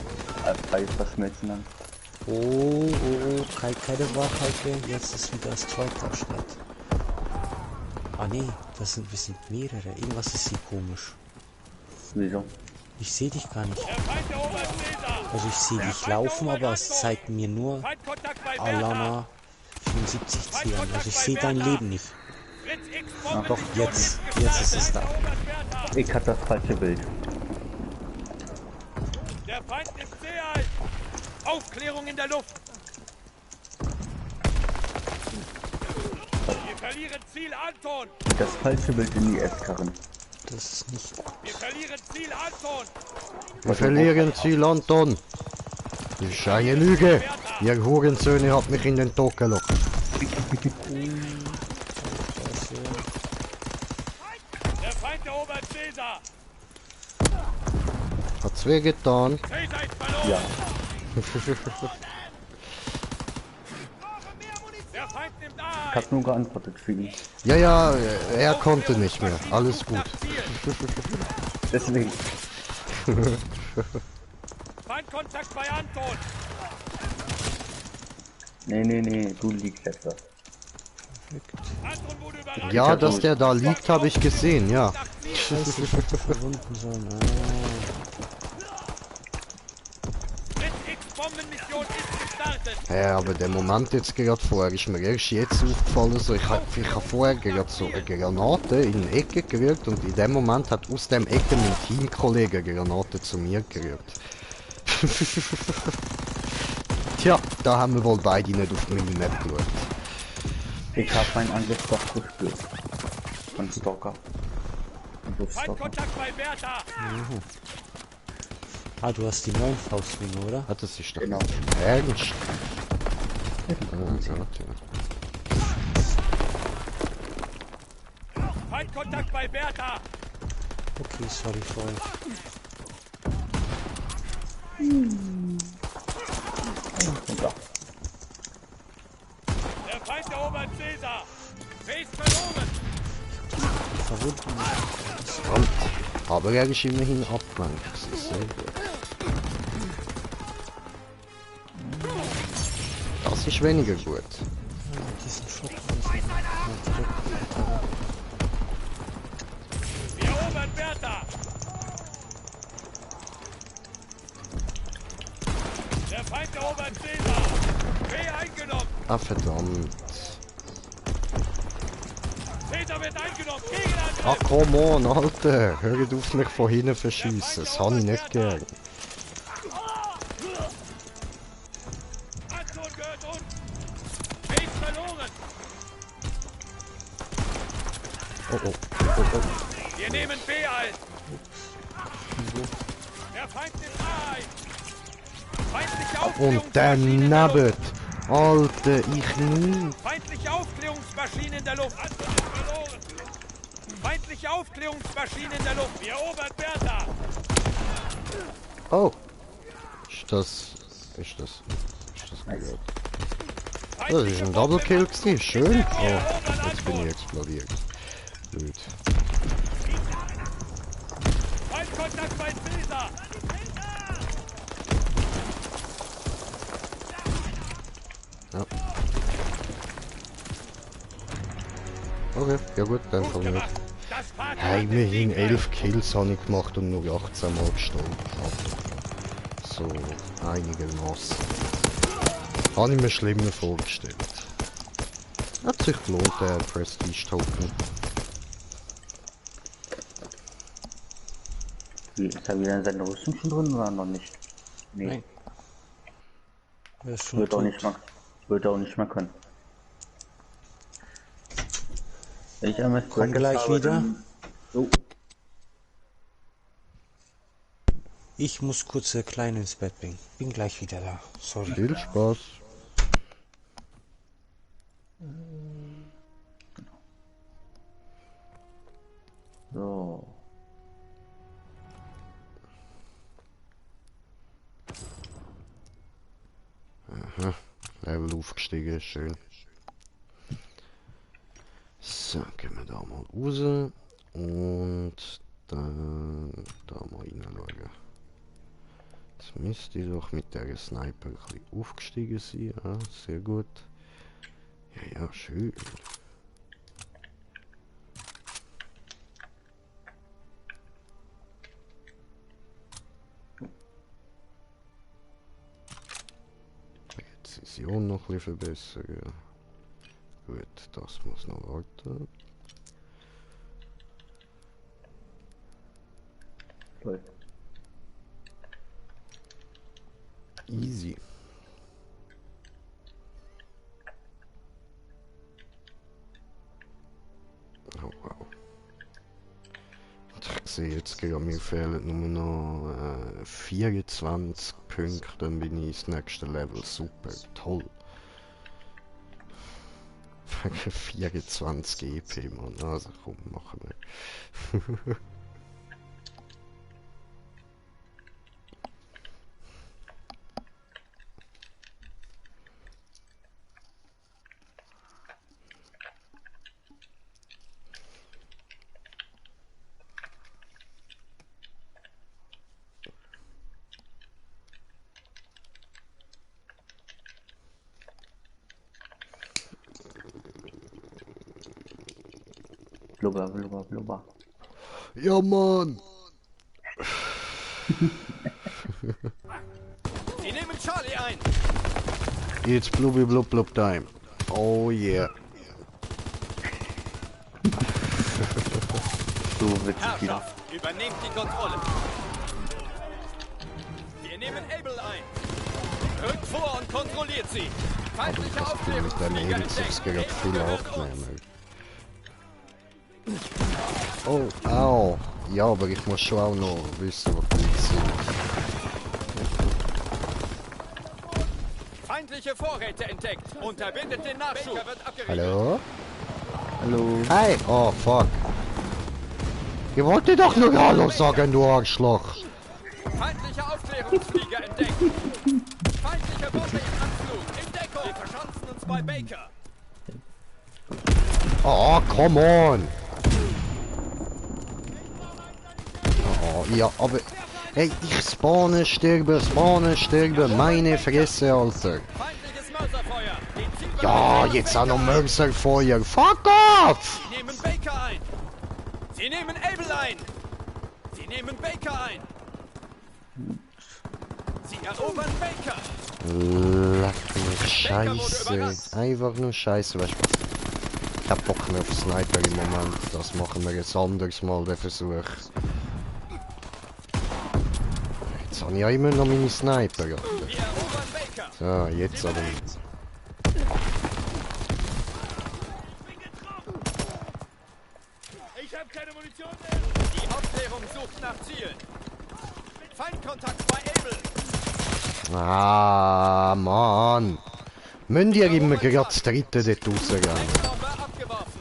Preis verschmelzen dann. Oh, keine Wachhalte, jetzt ist wieder das zweite Abschnitt. Ah nee, wir sind mehrere, irgendwas ist hier komisch. Wieso? Ich sehe dich gar nicht. Der Feind erobert Caesar. Also ich sehe dich laufen, aber es zeigt mir nur Feindkontakt bei Bertha. Alana 75 zählen. Also ich sehe dein Leben nicht. Fritz X Doch, jetzt ist es da. Ich hatte das falsche Bild. Der Feind ist sehr alt. Aufklärung in der Luft. Wir verlieren Ziel Anton. Das falsche Bild in die S-Karren. Das ist nicht gut. Wir verlieren Ziel Anton. Wir verlieren Ziel, Anton. Das ist eine Lüge. Ihr Hurensöhne habt mich in den Tod gelockt. Der Feind erobert Caesar. Hat's weh getan? Caesar ist verloren. Ja. Der Feind nimmt Ich A. hab nur geantwortet für ihn. Ja, er konnte nicht mehr. Alles gut. Deswegen. Feindkontakt bei Anton. Nee, du liegst jetzt da. Anton wurde überrannt. Ja, dass der da liegt, habe ich gesehen, ja. Scheiße, ich hätte verwunden sollen. X-Bombenmission ist gestartet. Ja, aber der Moment jetzt gerade vorher ist mir erst jetzt aufgefallen, so ich hab vorher gerade so eine Granate in die Ecke gerührt und in dem Moment hat aus dem Ecke mein Teamkollege eine Granate zu mir gerührt. Tja, da haben wir wohl beide nicht auf die Minimap geschaut. Ich habe meinen Angriff doch gespürt. Von Stalker. Und durch Stalker. Feindkontakt bei Bertha. Ah, du hast die neuen Faustlinge, oder? Hat es sich doch Genau. ernst? Oh Gott, ja. Feindkontakt bei Bertha. Okay, sorry vorher. Und da. Der Feind erobert Caesar. Base verloren. Verwunden. Verdammt. Aber er ist immerhin abgelenkt. Das ist sehr gut. Das ist weniger gut. Diesen Shot. Wir erobern Bertha. Der Feind erobert Caesar. B eingenommen. Ah, verdammt. Caesar wird eingenommen. Gegenangriff. Ach, come on, Alter. Hört auf mich von hinten verschiessen. Das habe ich nicht gern. Anton gehört uns. Base verloren. Oh. Wir nehmen B ein. Der Feind nimmt A ein. Feindliche Und Aufklärungsmaschinen in der Luft. daneben. Alter, ich nie. Feindliche Aufklärungsmaschinen in der Luft. Anton ist verloren. Feindliche Aufklärungsmaschinen in der Luft. Wir erobern Bertha. Oh. Ist das gut? Das ist ein Double Kill gewesen. Schön. Oh, jetzt bin ich explodiert. Blöd. Feindkontakt bei Caesar. Ja. Okay, ja gut, dann Gut von mir. gemacht. Das Fahrzeug Ja, ist immerhin siegreich. 11 Kills habe ich gemacht und nur 18 Mal gestorben. So, einigermaßen. Habe ich mir schlimmer vorgestellt. Hat sich gelohnt, der Prestige-Token. Ist er wieder in seiner Rüstung schon drin oder noch nicht? Nee. Nein. Er ist schon Wird auch tot. nicht mehr. Wird auch nicht mehr können. Wenn ich einmal Komm gleich wieder. So. Ich muss kurz klein ins Bett bringen. Bin gleich wieder da. Sorry. Viel Spaß. So. Level aufgestiegen, schön. So, gehen wir da mal raus. Und dann da mal reinschauen. Jetzt müsste ich doch mit der Sniper ein bisschen aufgestiegen sein. Ja, sehr gut. Ja, schön. Präzision noch ein bisschen verbessern. Gut, das muss noch warten. Toll. Easy. Oh wow. Ich sehe jetzt gerade, mir fehlen nur noch 24 Punkte, dann bin ich ins nächste Level. Super, toll. 24 EP, Mann. Also komm, machen wir. Blubber, blubber, blubber. Ja, Mann! Sie nehmen Charlie ein. It's blubbi blub blub time. Oh yeah. So witzig wieder. Herrschaft, übernehmt die Kontrolle. Wir nehmen Able ein. Rückt vor und kontrolliert sie. Feindliche Das Spiel mit deinem Aufklärungsflieger Helikopter entdeckt. viel aufnehmen. Oh, au. Ja, aber ich muss schon auch noch wissen, was die sind. Feindliche Vorräte entdeckt. Unterbindet den Nachschub. Wird abgeriegelt. Hallo? Hallo. Hi! Oh, fuck. Ihr wolltet doch nur Hallo sagen, du Arschloch. Feindliche Aufklärungsflieger entdeckt. Feindliche Bombe im Anflug. In Deckung. Wir verschanzen uns bei Baker. Oh, come on! Oh, ja, aber... Hey, ich spawne, sterbe, meine Fresse, Alter. Feindliches Mörserfeuer. Den Zielbereich Ja, jetzt auch noch Mörserfeuer. Fuck off! Sie nehmen Baker ein. Sie nehmen Able ein. Sie nehmen Baker ein. Sie erobern Baker. Leck mich Scheiße. Einfach nur Scheiße, weißt du. Ich hab Bock mehr auf Sniper im Moment. Das machen wir jetzt anders mal, den Versuch. Jetzt habe ich ja immer noch meine Sniper. Alter. Wir erobern Baker. So, jetzt aber. Ich habe keine Munition mehr. Die Aufklärung sucht nach Zielen. Feindkontakt bei Able. Ah, Mann. Müsst ihr immer gerade das dritte dort rausgehen? Bombe abgeworfen.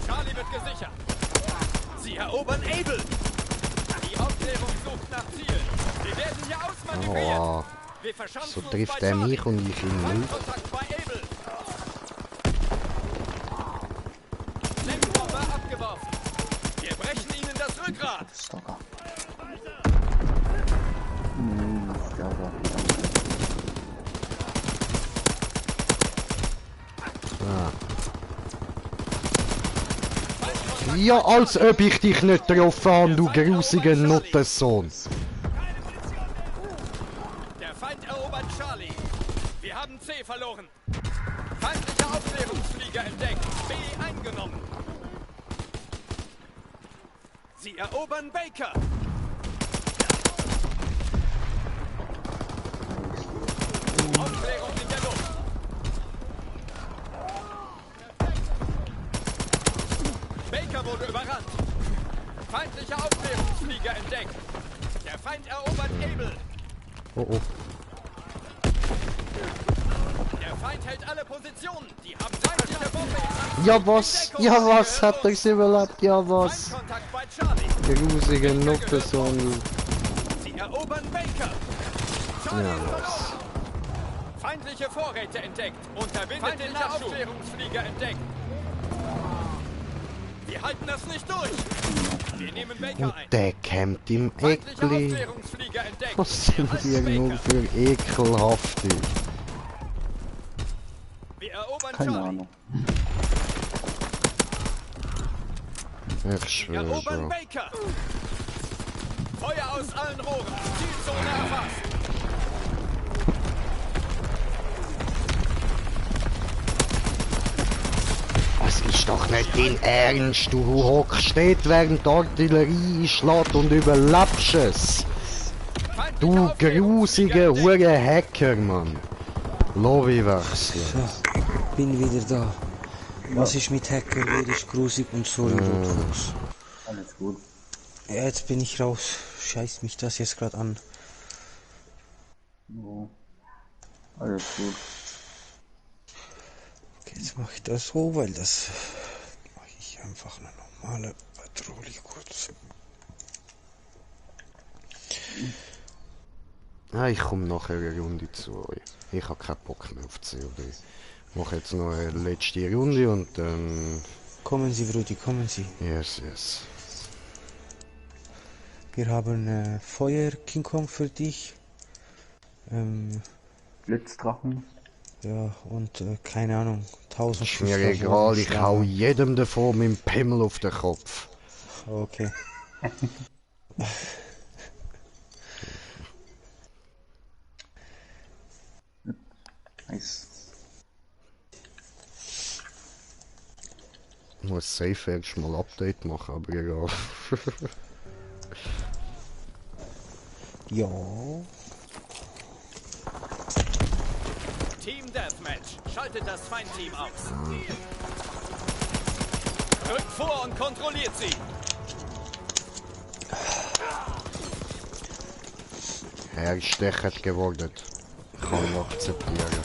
Charlie wird gesichert. Sie erobern Able. Die Aufklärung sucht nach Zielen. Wir werden hier ausmanövriert. Oh, Wir verschanzen so uns trifft bei er Charlie. mich und ich ihn nicht. Feindkontakt bei Able. Lenkbombe abgeworfen. Wir brechen ihnen das Rückgrat. Stalker. Ja, als ob ich dich nicht getroffen habe, du grusiger Nuttensohn. Der Feind erobert Charlie. Wir haben C verloren. Feindliche Aufklärungsflieger entdeckt. B eingenommen. Sie erobern Baker. Aufklärung in der Luft. Baker wurde überrannt. Feindliche Aufklärungsflieger entdeckt. Der Feind erobert Able. Oh, oh. Der Feind hält alle Positionen. Die haben feindliche Bombe im Anflug. Ja, was? Ja, was? Hat er sie überlebt? Ja, was? Feindkontakt bei Charlie. Grusiger Nuttensohn. Sie erobern Baker. Ja, Charlie was? feindliche Vorräte entdeckt. Unterbindet den Aufklärungsflieger entdeckt. Wir halten das nicht durch. Wir nehmen Baker ein. Der kämpft im Feindliche Eckli. Aufklärungsflieger entdeckt. Was sind die nur für ekelhafte? Wir erobern Keine Charlie. Ahnung. Ich Wir schwöre erobern schon. Baker. Feuer aus allen Rohren. Zielzone erfasst. Das ist doch nicht dein Ernst, du hockst dort, während die Artillerie einschlägt und überlebst es. Du grusiger hure Hacker, Mann. Lobby wechseln. So, bin wieder da. Was ist mit Hacker? Wer ist grusig und sorry, Rotfuchs. Alles gut. Ja, jetzt bin ich raus. Scheißt mich das jetzt gerade an. Ja. Alles gut. Okay, jetzt mache ich das so, weil das mache ich einfach eine normale Patrouille kurz. Ah, ich komme nachher eine Runde zu euch. Ich habe keinen Bock mehr auf COD. Ich mache jetzt noch eine letzte Runde und dann... Kommen Sie, Brudi, kommen Sie. Yes, yes. Wir haben Feuer King Kong für dich. Blitzdrachen. Ja, und keine Ahnung, 1000 Ist mir egal, ich hau jedem davon mit dem Pimmel auf den Kopf. Okay. Nice. Ich muss safe erst mal Update machen, aber egal. Ja. Team Deathmatch. Schaltet das Feindteam aus. Rückt vor und kontrolliert sie. Er ist stechend geworden. Kann ich akzeptieren.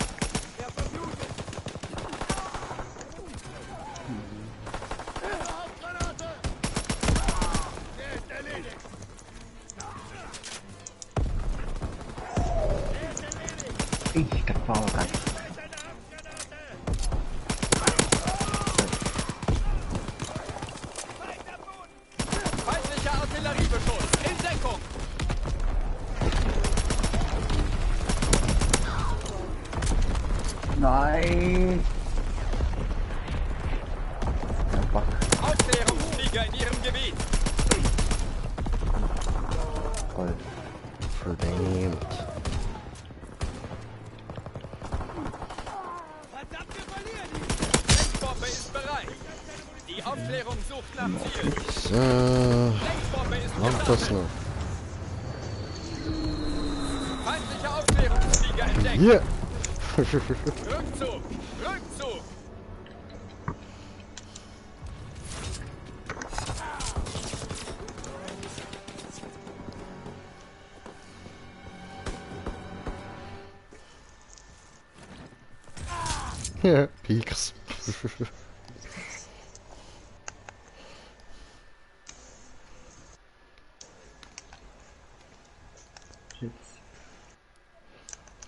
Das war aber geil. Feindlicher Artilleriebeschuss. In Deckung. Nein! Ja, fuck. Aufklärungsflieger in ihrem Gebiet. Toll. Verdammt. Verdammt, wir verlieren ihn. Lenkbombe ist bereit. Die Aufklärung sucht nach Ziel. So, Lenkbombe ist macht das gestartet. noch. Feindlicher Aufklärungsflieger entdeckt. Hier! Rückzug. Rückzug. Ja, Peaks.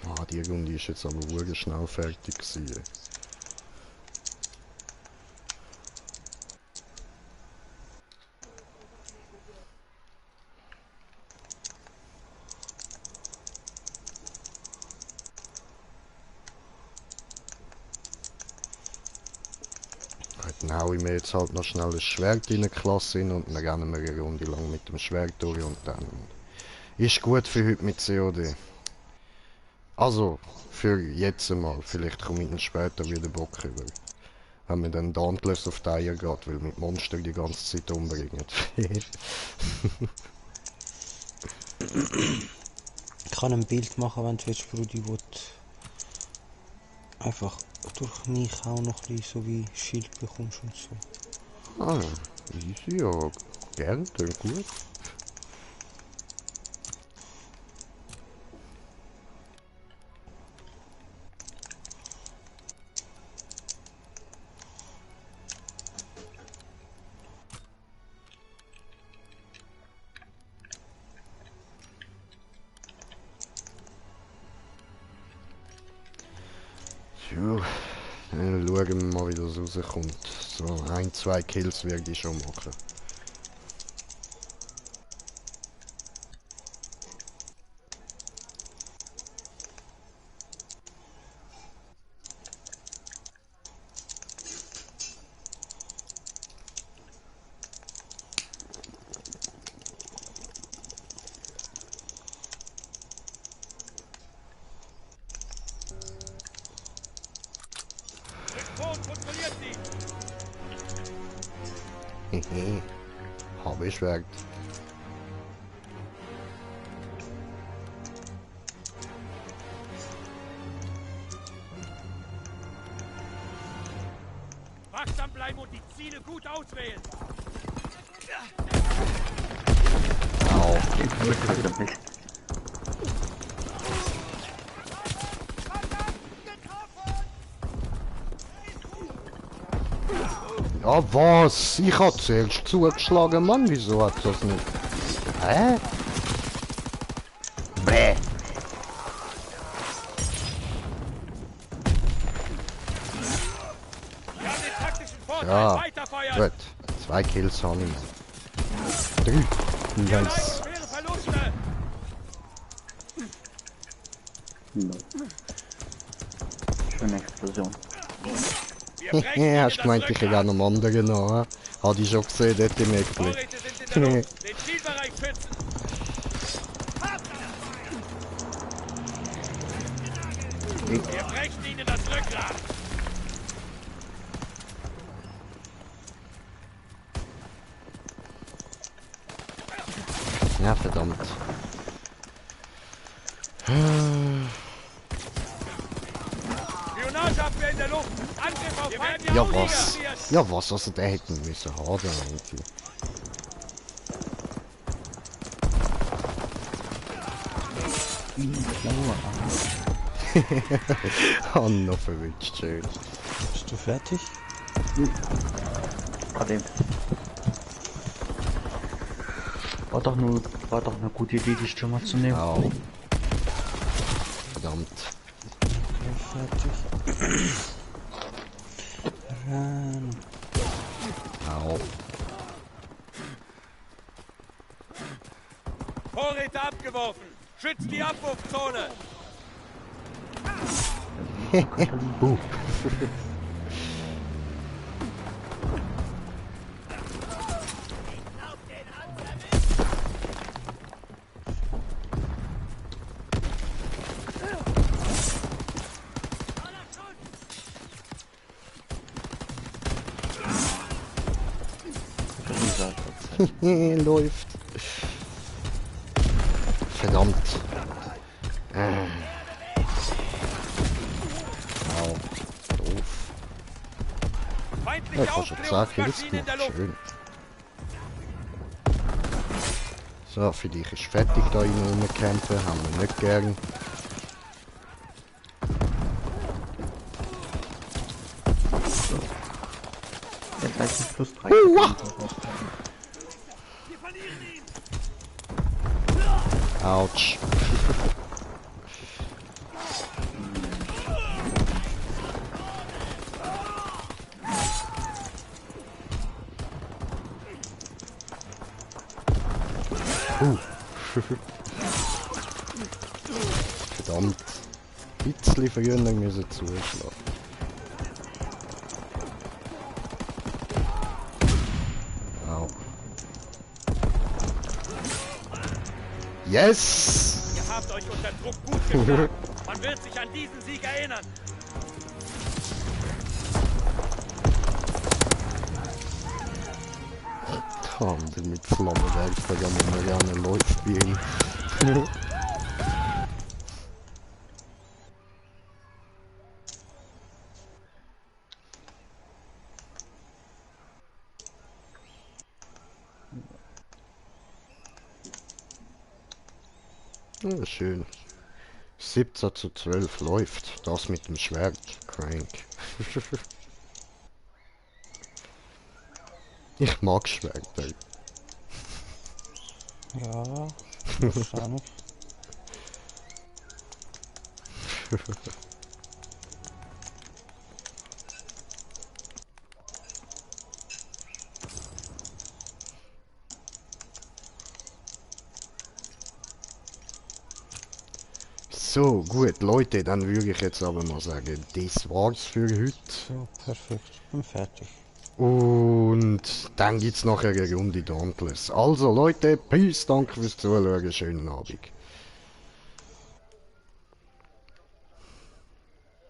Ah, die Runde ist jetzt aber wirklich schnell fertig gewesen. Dann hau ich mir jetzt halt noch schnell ein Schwert in eine Klasse hin und dann rennen wir eine Runde lang mit dem Schwert durch und dann ist gut für heute mit COD. Also, für jetzt mal. Vielleicht komme ich dann später wieder Bock über. Wenn mir dann Dauntless auf die Eier geht, weil mit Monster die ganze Zeit umbringen. Ich kann ein Bild machen, wenn du willst, Brudi, wo du einfach durch mich auch noch ein bisschen so wie Schild bekommst und so. Ah, easy, ja. Gerne, dann gut. Ja, dann schauen wir mal, wie das rauskommt. So, 1-2 Kills werde ich schon machen. Kontrolliert sie. Hehe, habe ich weg. Wachsam bleiben und die Ziele gut auswählen. Au. Ja, was? Ich hab zuerst zugeschlagen, Mann. Wieso hat das nicht? Hä? Bäh. Wir haben den taktischen Vorteil. Ja, Weiterfeuern. gut. 2 Kills habe ich. 3. Wir leiden Nice. schwere Verluste. für eine Explosion. Ja, hast gemeint, ich hätte auch noch anderen noch, Hat ich schon gesehen, dort im Eckli. Vorräte sind in der Luft. Den Zielbereich schützen. Wir brechen ihnen das Rückgrat. Ja, verdammt. Spionageabwehr in der Luft. Angriff auf Feindliche Ja, Flieger. was? Ja, was? Also, der hätte müssen haben, irgendwie. Oh, noch verwünscht, schön. Bist du fertig? Gerade eben. War doch eine gute Idee, die Stürmer zu nehmen. Au. Verdammt. Okay, fertig. Au. Vorräte abgeworfen. Schützt die Abwurfzone. Läuft. Verdammt. Au. Doof. Ja, Feindliche ich hab schon gesagt, Hilfe Aufklärungsmaschinen in der gemacht. Luft. Schön. So, vielleicht ist fertig da innen rumcampen. Haben wir nicht gern. Jetzt heißt es plus 3. Autsch. Verdammt. Ein bisschen früher müssen zuschlagen. Au. Yes! Ihr habt euch unter Druck gut geschlagen. Man wird sich an diesen Sieg erinnern. Haben mit Flammenwerfer ja nicht mehr gerne Leute spielen. Ja, schön. 17:12 läuft. Das mit dem Schwert. Crank. Ich mag Schwerter. Ja, wahrscheinlich. So, gut, Leute, dann würde ich jetzt aber mal sagen, das war's für heute. So, perfekt. Bin fertig. Und dann gibt's nachher eine Runde Dauntless. Also Leute, peace, danke fürs Zuschauen, schönen Abend.